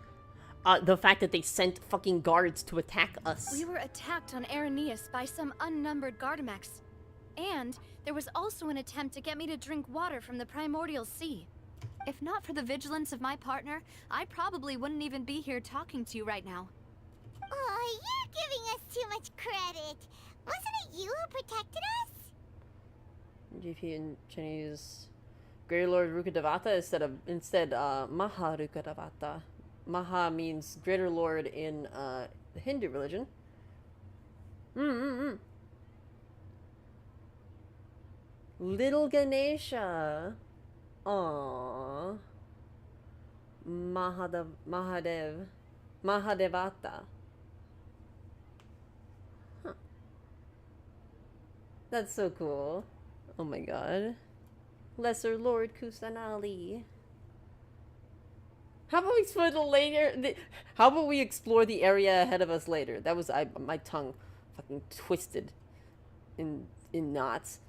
The fact that they sent fucking guards to attack us. We were attacked on Arrhenius by some unnumbered Gardamex. And there was also an attempt to get me to drink water from the primordial sea. If not for the vigilance of my partner, I probably wouldn't even be here talking to you right now. Oh, you're giving us too much credit. Wasn't it you who protected us? GP and Chinese Greater Lord Rukadevata instead Maha Rukadevata. Maha means Greater Lord in the Hindu religion. Little Ganesha. Aww. Mahadevata. Huh. That's so cool. Oh my god. Lesser Lord Kusanali. How about we explore how about we explore the area ahead of us later? That was my tongue fucking twisted in knots.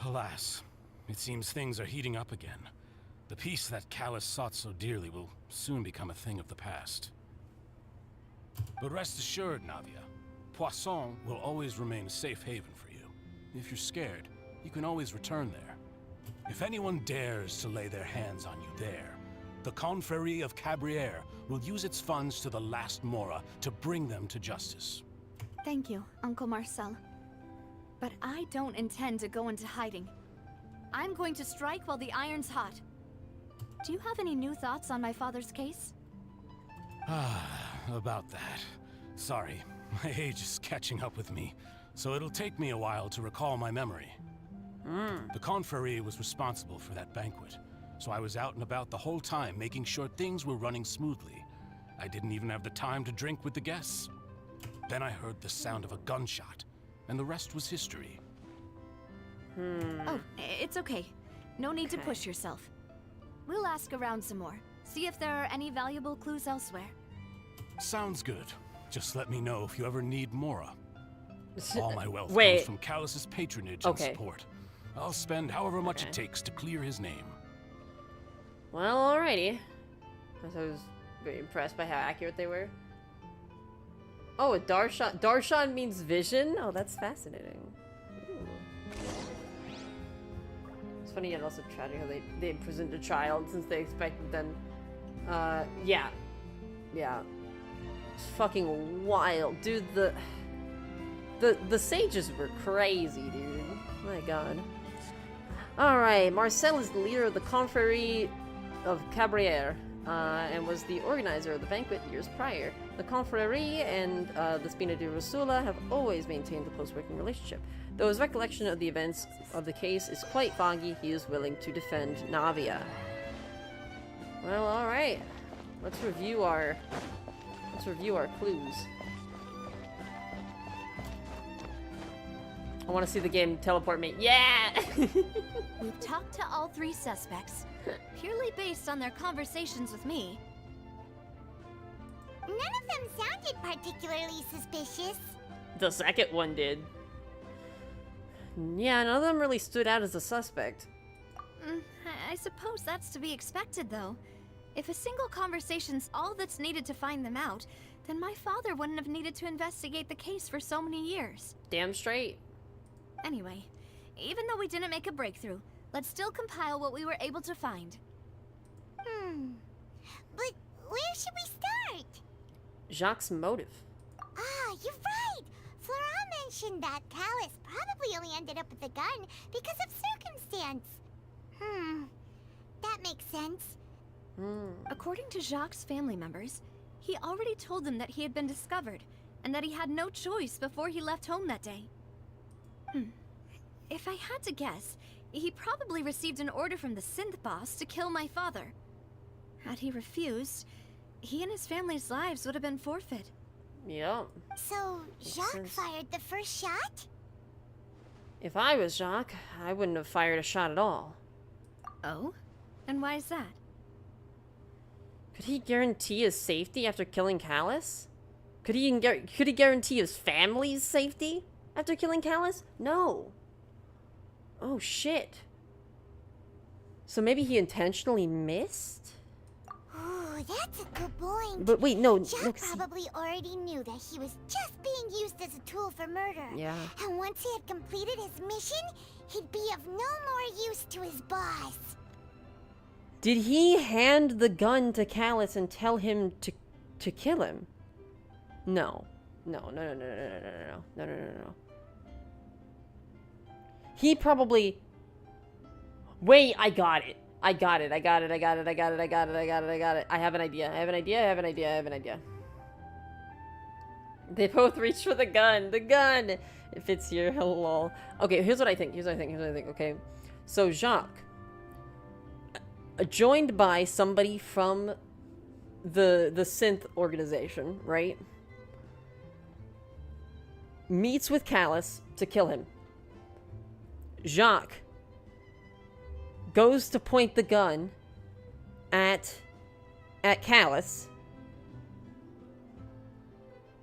Alas, it seems things are heating up again. The peace that Callus sought so dearly will soon become a thing of the past. But rest assured, Navia, Poisson will always remain a safe haven for you. If you're scared, you can always return there. If anyone dares to lay their hands on you there, the Confrérie of Cabrières will use its funds to the last Mora to bring them to justice. Thank you, Uncle Marcel. But I don't intend to go into hiding. I'm going to strike while the iron's hot. Do you have any new thoughts on my father's case? About that. Sorry, my age is catching up with me, so it'll take me a while to recall my memory. The Confrérie was responsible for that banquet, so I was out and about the whole time making sure things were running smoothly. I didn't even have the time to drink with the guests. Then I heard the sound of a gunshot, and the rest was history. Oh, it's okay. No need to push yourself. We'll ask around some more. See if there are any valuable clues elsewhere. Sounds good. Just let me know if you ever need Mora. All my wealth Wait. comes from Callus's patronage and support. I'll spend however much it takes to clear his name. Well, alrighty. I was very impressed by how accurate they were. Oh, a Darshan. Darshan means vision? Oh, that's fascinating. Ooh. It's funny yet also tragic how they imprisoned a child since they expected them. Yeah. Yeah. It's fucking wild. Dude, the sages were crazy, dude. My god. Alright, Marcel is the leader of the Confrérie of Cabrières, and was the organizer of the banquet years prior. The Confrérie and the Spina di Rosula have always maintained a close working relationship. Though his recollection of the events of the case is quite foggy, he is willing to defend Navia. Well, alright. Let's review our clues. I want to see the game teleport me. Yeah! We've talked to all 3 suspects, purely based on their conversations with me. None of them sounded particularly suspicious. The second one did. Yeah, none of them really stood out as a suspect. I suppose that's to be expected, though. If a single conversation's all that's needed to find them out, then my father wouldn't have needed to investigate the case for so many years. Damn straight. Anyway, even though we didn't make a breakthrough, let's still compile what we were able to find. But where should we start? Jacques' motive. Ah, you're right! Flora mentioned that Callus probably only ended up with the gun because of circumstance. That makes sense. According to Jacques' family members, he already told them that he had been discovered, and that he had no choice before he left home that day. If I had to guess, he probably received an order from the synth boss to kill my father. Had he refused, he and his family's lives would have been forfeit. Yep. So, Jacques fired the first shot? If I was Jacques, I wouldn't have fired a shot at all. Oh? And why is that? Could he guarantee his safety after killing Callus? Could he guarantee his family's safety after killing Callus? No. Oh shit. So maybe he intentionally missed? Ooh, that's a good point. But wait, no. Jacques probably already knew that he was just being used as a tool for murder. Yeah. And once he had completed his mission, he'd be of no more use to his boss. Did he hand the gun to Callus and tell him to kill him? No. No. He probably... Wait, I got it. I got it. I have an idea. They both reach for the gun. The gun! It fits here. Lol. Okay, here's what I think. Okay. So, Jacques, joined by somebody from the synth organization, right? Meets with Callus to kill him. Jacques goes to point the gun at Callus,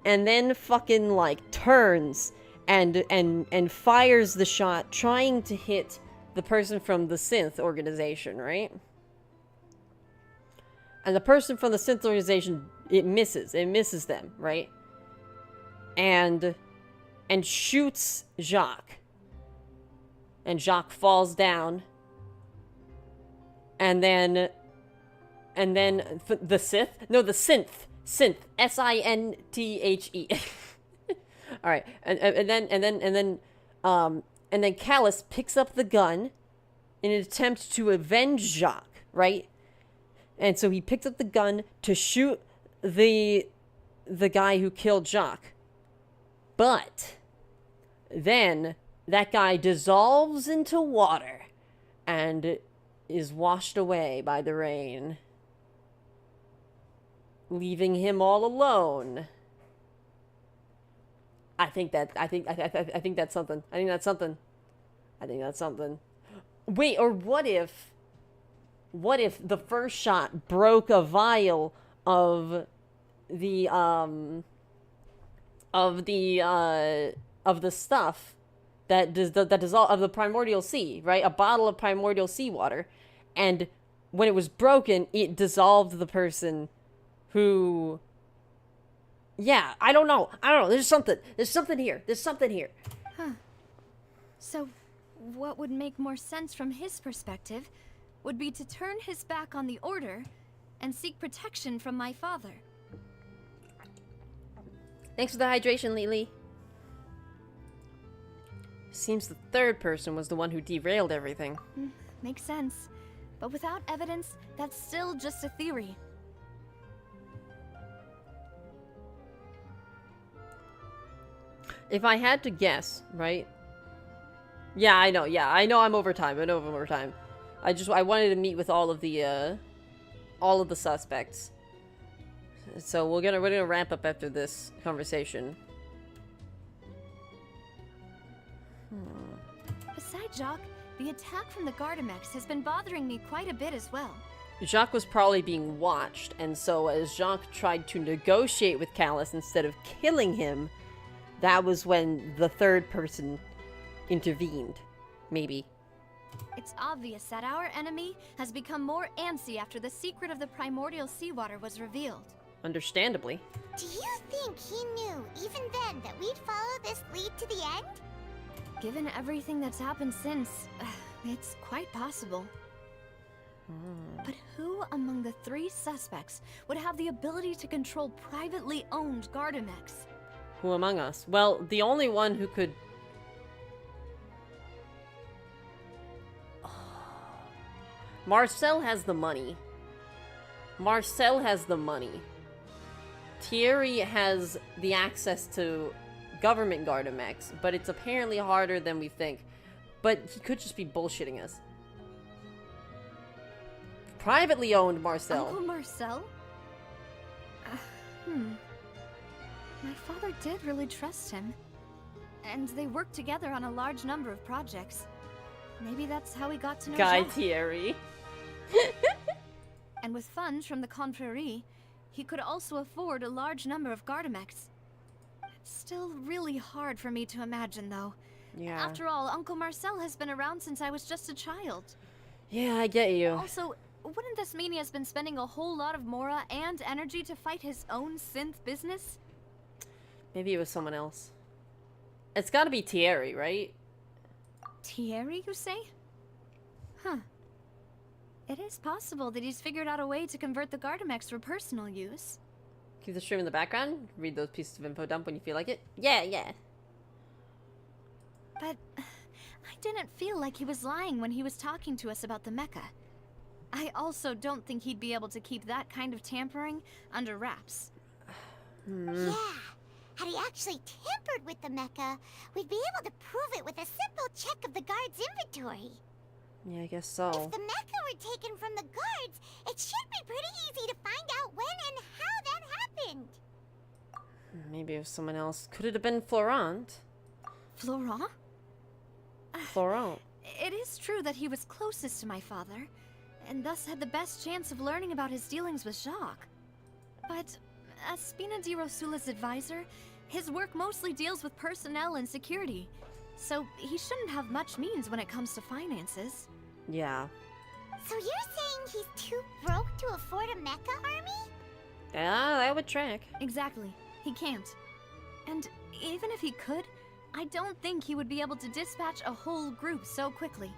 and then fucking like turns and fires the shot trying to hit the person from the synth organization, right? And the person from the synth organization, it misses them, right? And shoots Jacques. And Jacques falls down. And then the Sith? No, the synth. Synth. S-I-N-T-H-E. All right. And then Callus picks up the gun in an attempt to avenge Jacques, right? And so he picked up the gun to shoot the guy who killed Jacques. But then that guy dissolves into water and is washed away by the rain, leaving him all alone. I think that's something. I think that's something. Wait, or what if the first shot broke a vial of the stuff that dissolve of the primordial sea, right? A bottle of primordial seawater, and when it was broken, it dissolved the person who... Yeah, I don't know. There's something here. Huh. So, what would make more sense from his perspective would be to turn his back on the Order and seek protection from my father. Thanks for the hydration, Lily. Seems the third person was the one who derailed everything. Makes sense. But without evidence, that's still just a theory. If I had to guess, right? Yeah, I know I'm over time. I wanted to meet with all of the suspects. So we're gonna ramp up after this conversation. Besides Jacques, the attack from the Gardamex has been bothering me quite a bit as well. Jacques was probably being watched, and so as Jacques tried to negotiate with Callus instead of killing him, that was when the third person intervened. Maybe. It's obvious that our enemy has become more antsy after the secret of the primordial seawater was revealed. Understandably. Do you think he knew, even then, that we'd follow this lead to the end? Given everything that's happened since, it's quite possible. But who among the 3 suspects would have the ability to control privately owned Gardamex? Who among us? Well, the only one who could... Marcel has the money. Marcel has the money. Thierry has the access to government Gardamex, but it's apparently harder than we think. But he could just be bullshitting us. Privately owned Marcel. Uncle Marcel? My father did really trust him. And they worked together on a large number of projects. Maybe that's how he got to know Guy Jacques. Thierry. And with funds from the Confrérie, he could also afford a large number of Gardamex. It's still really hard for me to imagine, though. Yeah. After all, Uncle Marcel has been around since I was just a child. Yeah, I get you. Also, wouldn't this mean he has been spending a whole lot of Mora and energy to fight his own synth business? Maybe it was someone else. It's gotta be Thierry, right? Thierry, you say? Huh. It is possible that he's figured out a way to convert the Gardamex for personal use. Keep the stream in the background. Read those pieces of info dump when you feel like it. Yeah, yeah. But I didn't feel like he was lying when he was talking to us about the mecha. I also don't think he'd be able to keep that kind of tampering under wraps. Yeah. Had he actually tampered with the mecha, we'd be able to prove it with a simple check of the guard's inventory. Yeah, I guess so. If the mecha were taken from the guards, it should be pretty easy to find out when and how that happened. Maybe it was someone else. Could it have been Florent? Florent? Florent. It is true that he was closest to my father, and thus had the best chance of learning about his dealings with Jacques. But as Spina di Rosula's advisor, his work mostly deals with personnel and security, so he shouldn't have much means when it comes to finances. Yeah. So you're saying he's too broke to afford a mecha army? Yeah, that would track. Exactly. He can't. And even if he could, I don't think he would be able to dispatch a whole group so quickly.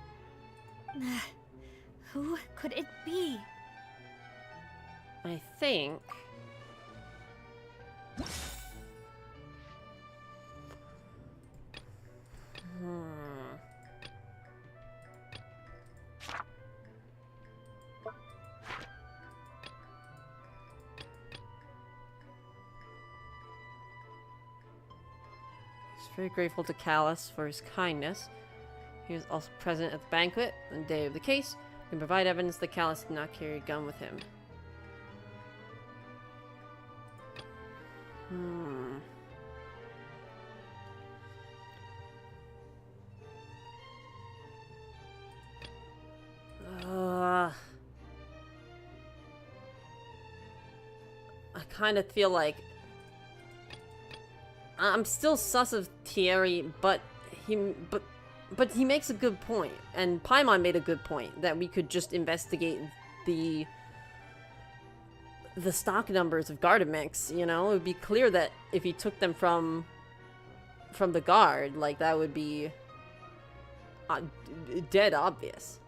Who could it be? I think... He's very grateful to Callus for his kindness. He was also present at the banquet on the day of the case. He can provide evidence that Callus did not carry a gun with him. I kind of feel like I'm still sus of Thierry, but he makes a good point, and Paimon made a good point that we could just investigate the stock numbers of Gardamex. You know, it would be clear that if he took them from the guard, like that would be dead obvious.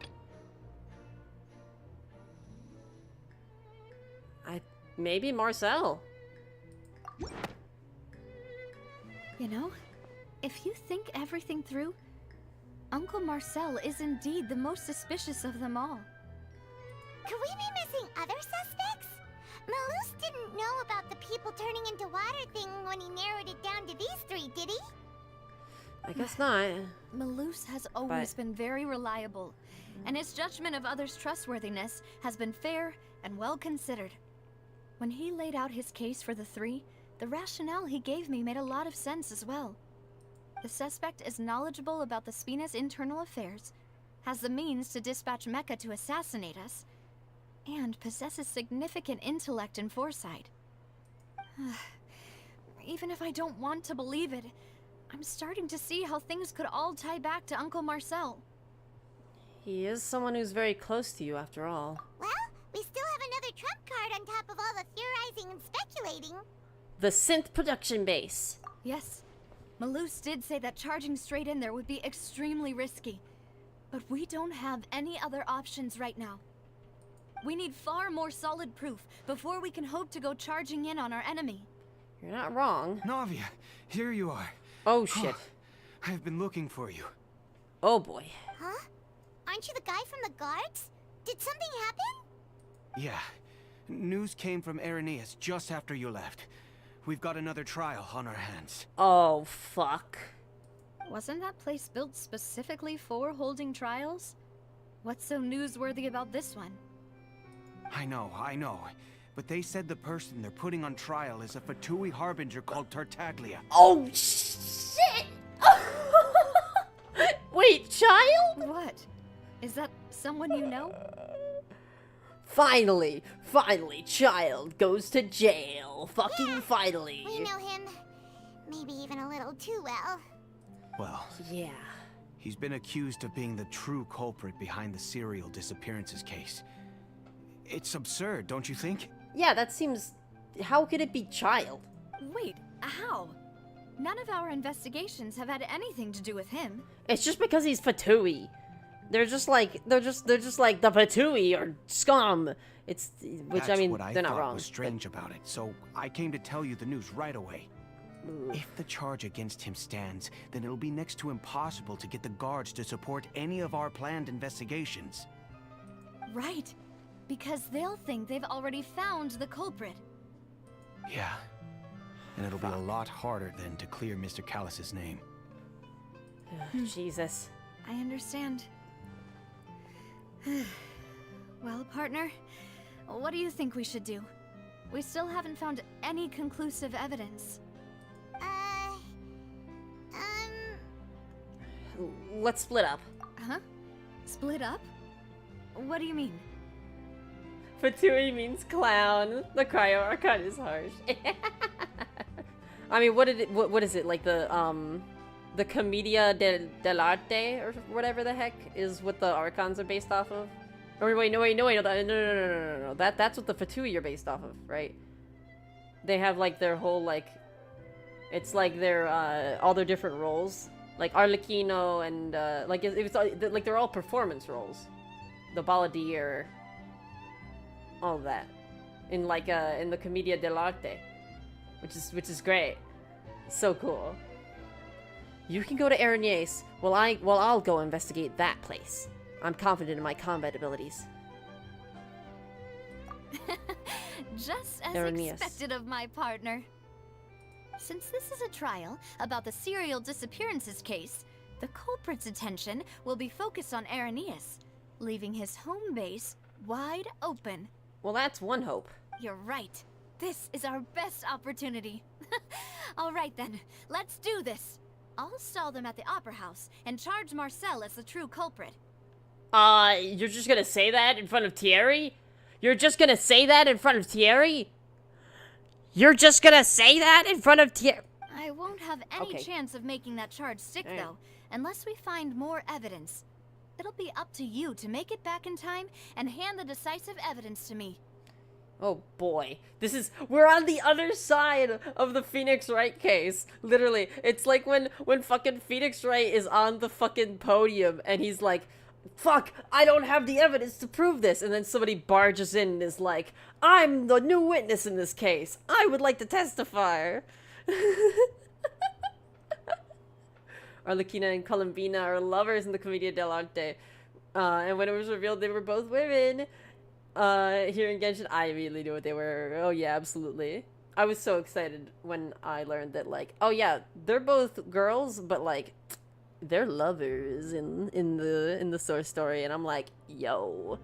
Maybe Marcel. You know, if you think everything through, Uncle Marcel is indeed the most suspicious of them all. Could we be missing other suspects? Malus didn't know about the people turning into water thing when he narrowed it down to these 3, did he? I guess not. Malus has always been very reliable, and his judgment of others' trustworthiness has been fair and well considered. When he laid out his case for the 3, the rationale he gave me made a lot of sense as well. The suspect is knowledgeable about the Spina's internal affairs, has the means to dispatch Mecha to assassinate us, and possesses significant intellect and foresight. Even if I don't want to believe it, I'm starting to see how things could all tie back to Uncle Marcel. He is someone who's very close to you, after all. Well, we still have another trump card on top of all the theorizing and speculating. The synth production base. Yes, Malus did say that charging straight in there would be extremely risky. But we don't have any other options right now. We need far more solid proof before we can hope to go charging in on our enemy. You're not wrong. Navia, here you are. Oh, shit. I've been looking for you. Oh, boy. Huh? Aren't you the guy from the guards? Did something happen? Yeah. News came from Irenaeus just after you left. We've got another trial on our hands. Oh, fuck. Wasn't that place built specifically for holding trials? What's so newsworthy about this one? I know. But they said the person they're putting on trial is a Fatui harbinger called Tartaglia. Oh, shit! Wait, child? What? Is that someone you know? Finally, child goes to jail. Fucking finally. We know him. Maybe even a little too well. Well, yeah. He's been accused of being the true culprit behind the serial disappearances case. It's absurd, don't you think? Yeah, that seems... How could it be child? Wait, how? None of our investigations have had anything to do with him. It's just because he's Fatui. They're just like the Fatui or scum. It's which That's I mean what I they're thought not wrong. was strange about it, so I came to tell you the news right away. If the charge against him stands, then it'll be next to impossible to get the guards to support any of our planned investigations. Right, because they'll think they've already found the culprit. Yeah, and it'll be a lot harder then to clear Mr. Callus's name. Jesus. I understand. Well, partner, what do you think we should do? We still haven't found any conclusive evidence. Let's split up. Huh? Split up? What do you mean? Fatui means clown. The cryo archon is harsh. I mean, what is it like the Commedia dell'arte or whatever the heck is what the archons are based off of? Or wait, no, that's what the Fatui are based off of, right? They have like their whole like, it's like their all their different roles, like Arlecchino and like it's like they're all performance roles, the Balladeer, all of that, in like in the Commedia dell'arte, which is great, so cool. You can go to Irenaeus while I'll go investigate that place. I'm confident in my combat abilities. Just as Irenaeus. expected of my partner. Since this is a trial about the serial disappearances case, the culprit's attention will be focused on Irenaeus, leaving his home base wide open. Well, that's one hope. You're right. This is our best opportunity. All right then, let's do this. I'll stall them at the Opera House and charge Marcel as the true culprit. You're just gonna say that in front of Thierry? You're just gonna say that in front of Thierry? You're just gonna say that in front of Thierry? I won't have any chance of making that charge stick, though, unless we find more evidence. It'll be up to you to make it back in time and hand the decisive evidence to me. Oh boy, we're on the other side of the Phoenix Wright case. Literally, it's like when fucking Phoenix Wright is on the fucking podium and he's like, fuck, I don't have the evidence to prove this. And then somebody barges in and is like, I'm the new witness in this case. I would like to testify. Arlecchina and Columbina are lovers in the Commedia dell'arte. And when it was revealed they were both women, here in Genshin, I immediately knew what they were. Oh yeah, absolutely. I was so excited when I learned that, like, oh yeah, they're both girls, but like, they're lovers in the source story, and I'm like, yo,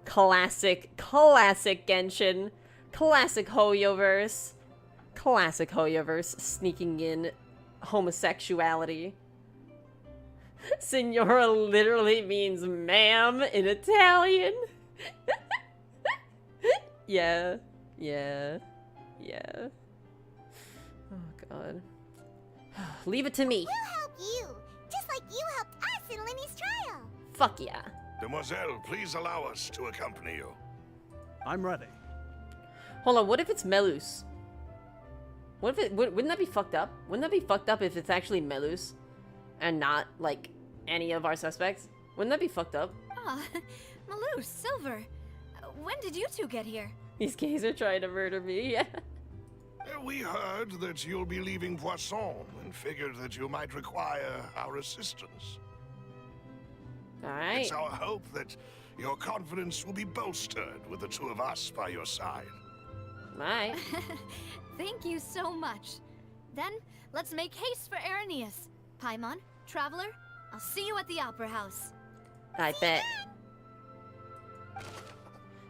classic Genshin, classic Hoyoverse sneaking in homosexuality. Signora literally means ma'am in Italian. Yeah. Yeah. Yeah. Oh, God. Leave it to me. We'll help you, just like you helped us in Lenny's trial. Fuck yeah. Demoiselle, please allow us to accompany you. I'm ready. Hold on, what if it's Melus? What if it... Wouldn't that be fucked up? Wouldn't that be fucked up if it's actually Melus? And not, like, any of our suspects? Wouldn't that be fucked up? Ah, Malou, Silver. When did you two get here? These gays are trying to murder me, yeah. We heard that you'll be leaving Poisson and figured that you might require our assistance. Alright. It's our hope that your confidence will be bolstered with the two of us by your side. Alright. Thank you so much. Then, let's make haste for Arrhenius. Paimon, Traveler, I'll see you at the Opera House. I bet.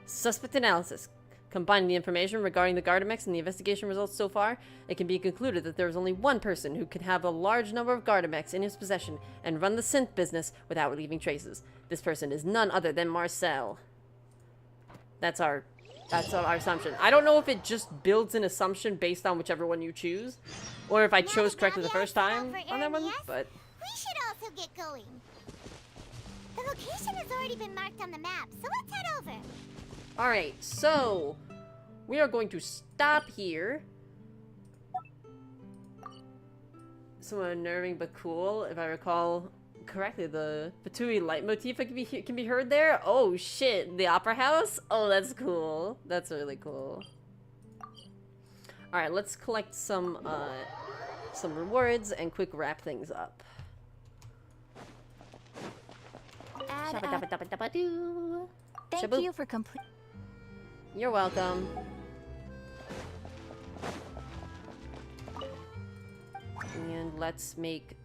Suspect analysis. Combining the information regarding the Gardamex and the investigation results so far, it can be concluded that there is only one person who can have a large number of Gardamex in his possession and run the synth business without leaving traces. This person is none other than Marcel. That's our assumption. I don't know if it just builds an assumption based on whichever one you choose, or if I chose correctly the first time on that one, but... We should also get going. The location has already been marked on the map, so let's head over. Alright, so we are going to stop here. Somewhat unnerving but cool, if I recall correctly. The Fatui leitmotif can be heard there. Oh shit, the opera house? Oh, that's cool. That's really cool. Alright, let's collect some rewards and quick wrap things up. Shabba-dabba-dabba-dabba-doo. Thank Shaboop. you for complete. You're welcome. And let's make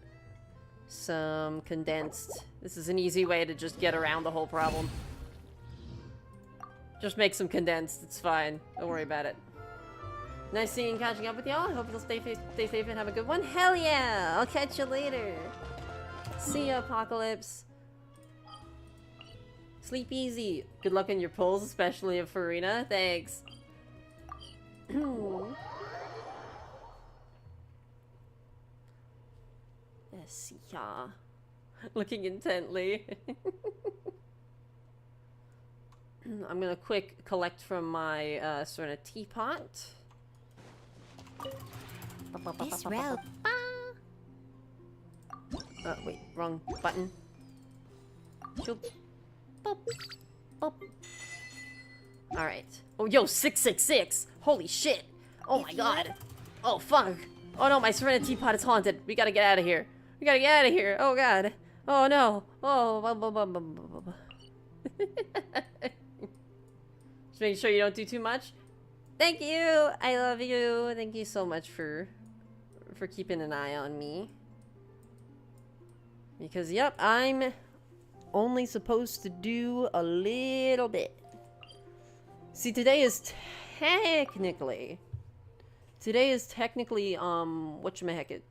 some condensed. This is an easy way to just get around the whole problem. Just make some condensed. It's fine. Don't worry about it. Nice seeing and catching up with y'all. I hope you'll stay safe and have a good one. Hell yeah! I'll catch you later. See ya, Apocalypse. Sleep easy. Good luck in your pulls, especially of Farina. Thanks. Yes, yeah. Looking intently. I'm gonna quick collect from my sort of teapot. This route. Wait, wrong button. Shoop. Boop. Boop. Alright. Oh, yo, 666! Holy shit! Oh my god! Oh, fuck! Oh no, my Serenity Teapot is haunted! We gotta get out of here! We gotta get out of here! Oh god! Oh no! Oh, just making sure you don't do too much. Thank you! I love you! Thank you so much for keeping an eye on me. Because, yep, I'm only supposed to do a little bit. See, today is technically, whatchamaheckin',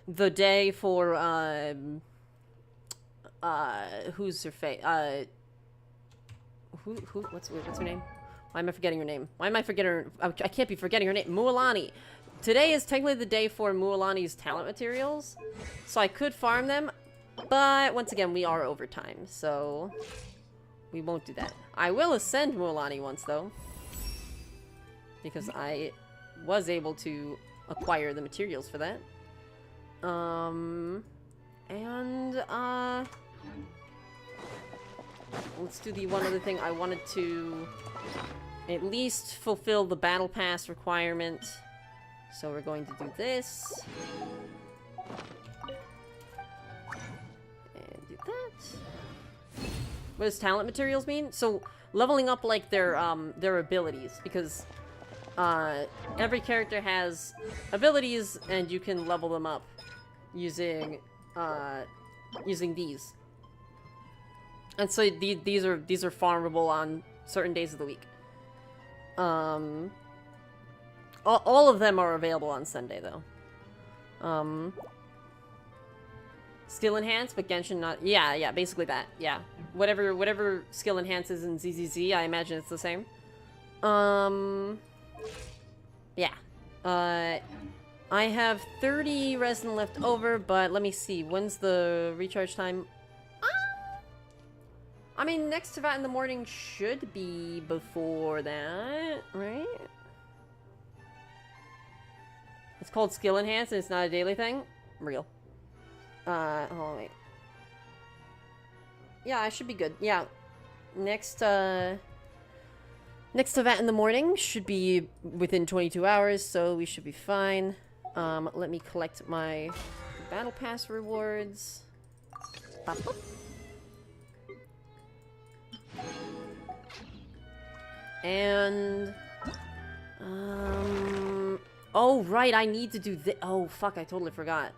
the day for, who's her face, what's her name? Why am I forgetting her name? Why am I forgetting her? I can't be forgetting her name. Mualani. Today is technically the day for Mualani's talent materials, so I could farm them, but once again, we are overtime, so we won't do that. I will ascend Mualani once, though, because I was able to acquire the materials for that. Let's do the one other thing. I wanted to at least fulfill the battle pass requirement. So we're going to do this. And do that. What does talent materials mean? So leveling up like their abilities, because every character has abilities and you can level them up using these. And so these are farmable on certain days of the week. All of them are available on Sunday, though. Skill enhance, but Genshin not. Yeah, yeah, basically that. Yeah, whatever skill enhances in ZZZ, I imagine it's the same. Yeah. I have 30 resin left over, but let me see. When's the recharge time? I mean, next Teyvat in the morning should be before that, right? It's called skill enhance, and it's not a daily thing. Real. Oh wait. Yeah, I should be good. Yeah. Next Teyvat in the morning should be within 22 hours, so we should be fine. Let me collect my battle pass rewards. Bop, bop. And oh right, I need to do this. Oh fuck, I totally forgot.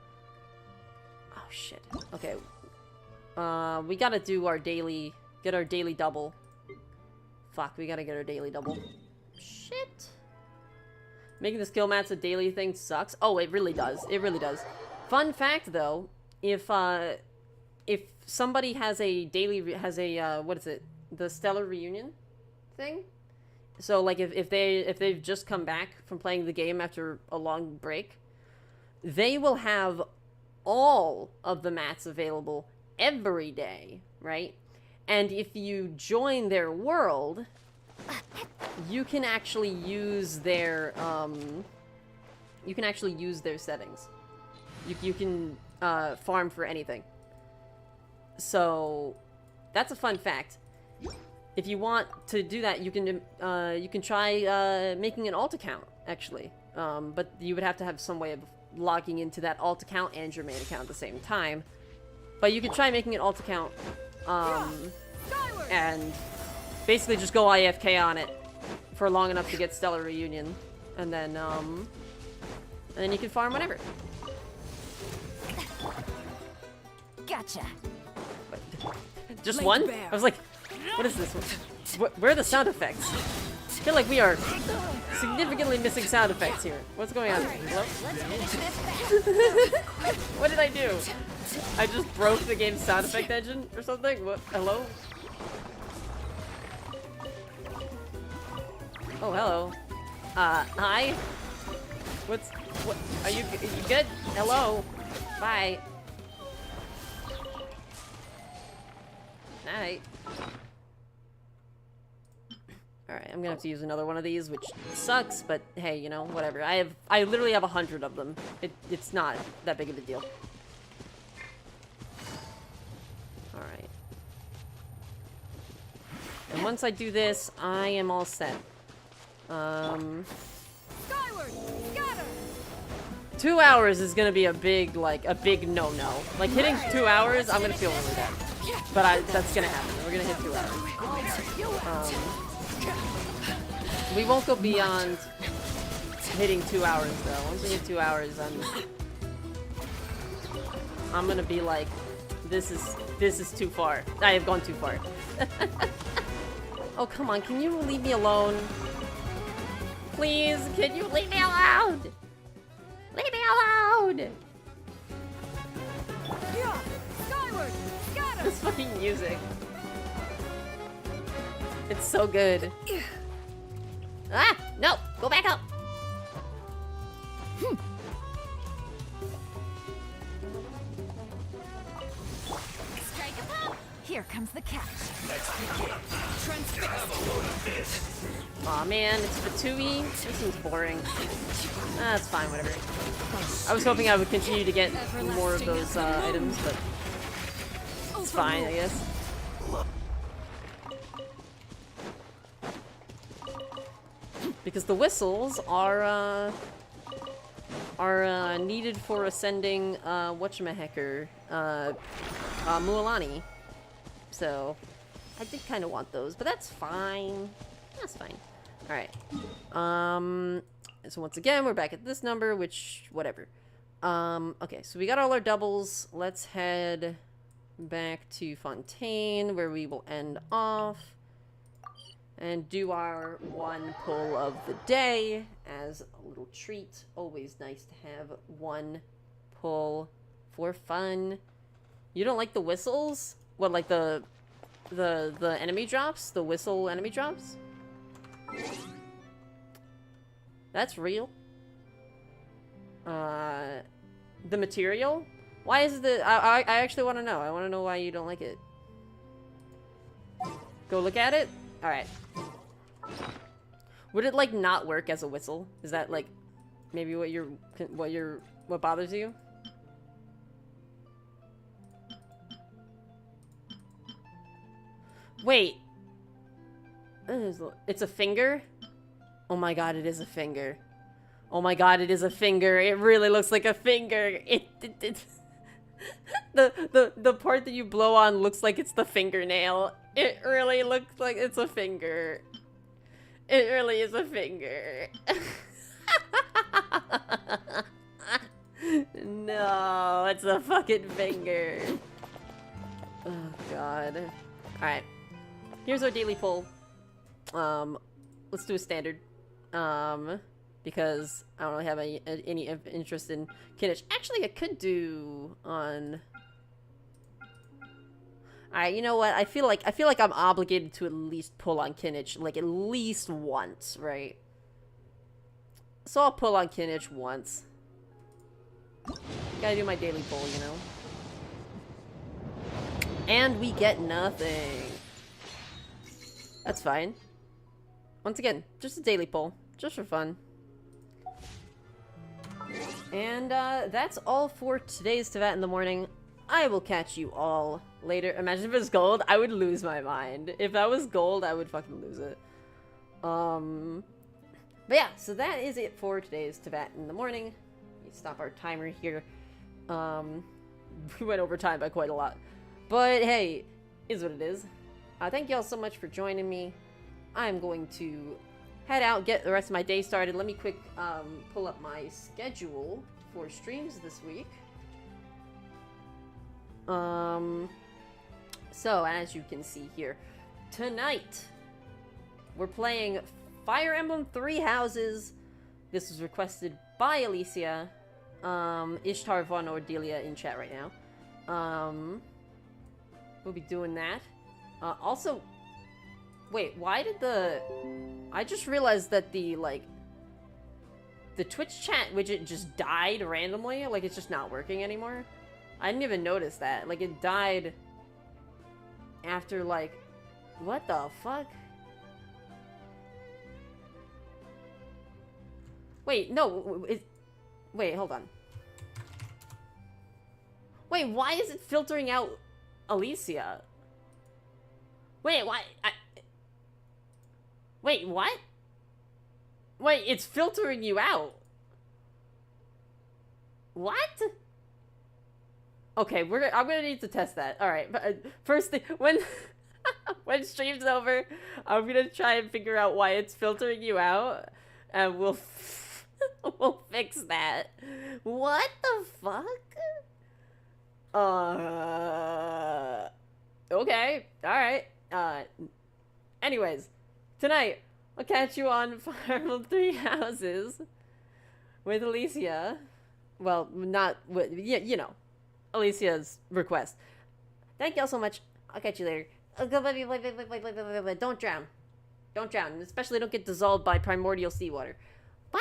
Oh shit. Okay. We gotta do our daily, get our daily double. Fuck, we gotta get our daily double. Shit. Making the skill mats a daily thing sucks. Oh, it really does. It really does. Fun fact though, if somebody has a daily, what is it? The Stellar Reunion thing? So like if they've just come back from playing the game after a long break, they will have all of the mats available every day, right? And if you join their world, you can actually use their settings. You can farm for anything. So that's a fun fact. If you want to do that, you can try making an alt account actually, but you would have to have some way of logging into that alt account and your main account at the same time. But you could try making an alt account and basically just go IFK on it for long enough to get Stellar Reunion, and then you can farm whenever. Gotcha. Just one? I was like, what is this? Where are the sound effects? I feel like we are significantly missing sound effects here. What's going on? Hello? What did I do? I just broke the game's sound effect engine or something? What? Hello? Oh, hello. Hi? What? Are you good? Hello? Bye. Night. Alright, I'm gonna have to use another one of these, which sucks, but hey, you know, whatever. I literally have 100 of them. It's not that big of a deal. Alright. And once I do this, I am all set. Skyward! Scatter! 2 hours is gonna be a big no-no. Like, hitting 2 hours, I'm gonna feel really bad. But that's gonna happen. We're gonna hit 2 hours. We won't go beyond hitting 2 hours though. Once we hit 2 hours, I'm gonna be like, this is too far. I have gone too far. Oh come on, can you leave me alone? Please, can you leave me alone? Leave me alone! Skyward! Scatter! This fucking music. It's so good. Ah! No! Go back up! Strike a pop! Here comes the catch. Aw man, it's Fatui. This seems boring. That's fine, whatever. I was hoping I would continue to get more of those items, but it's fine, I guess. Because the whistles are needed for ascending whatchamahecker, Mualani. So I did kind of want those, but that's fine. That's fine. All right. So once again, we're back at this number, which whatever. Okay, so we got all our doubles. Let's head back to Fontaine, where we will end off. And do our one pull of the day as a little treat. Always nice to have one pull for fun. You don't like the whistles? What, like the enemy drops? The whistle enemy drops? That's real. The material? Why is the... I actually want to know. I want to know why you don't like it. Go look at it? Alright. Would it, like, not work as a whistle? Is that, like, maybe what bothers you? Wait. It's a finger? Oh my god, it is a finger. Oh my god, it is a finger. It really looks like a finger. The part that you blow on looks like it's the fingernail. It really looks like it's a finger. It really is a finger. No, it's a fucking finger. Oh god. Alright. Here's our daily poll. Let's do a standard. Because I don't really have any interest in Kinich. Actually, I could do on... Alright, you know what? I feel like I'm obligated to at least pull on Kinich, like, at least once, right? So I'll pull on Kinich once. Gotta do my daily poll, you know? And we get nothing. That's fine. Once again, just a daily poll. Just for fun. And, that's all for today's Teyvat in the morning. I will catch you all later. Imagine if it was gold, I would lose my mind. If that was gold, I would fucking lose it. But yeah, so that is it for today's Teyvat in the morning. Let me stop our timer here. We went over time by quite a lot. But hey, is what it is. Thank you all so much for joining me. I'm going to head out, get the rest of my day started. Let me quick pull up my schedule for streams this week. So as you can see here, tonight we're playing Fire Emblem Three Houses. This was requested by Alicia. Ishtar Von Ordelia in chat right now. We'll be doing that. Also, wait, why did I just realized that the Twitch chat widget just died randomly. Like, it's just not working anymore. I didn't even notice that. Like, it died after, like... What the fuck? Wait, no. Wait, hold on. Wait, why is it filtering out Alicia? Wait, why? Wait, what? Wait, it's filtering you out. What? Okay, I'm gonna need to test that. All right, but first thing, when stream's over, I'm gonna try and figure out why it's filtering you out, and we'll fix that. What the fuck? Okay, all right. Anyways, tonight I'll catch you on Fire Emblem Three Houses with Alicia. Well, not with, you know, Alicia's request. Thank y'all so much. I'll catch you later. Don't drown. Don't drown. Especially don't get dissolved by primordial seawater. Bye.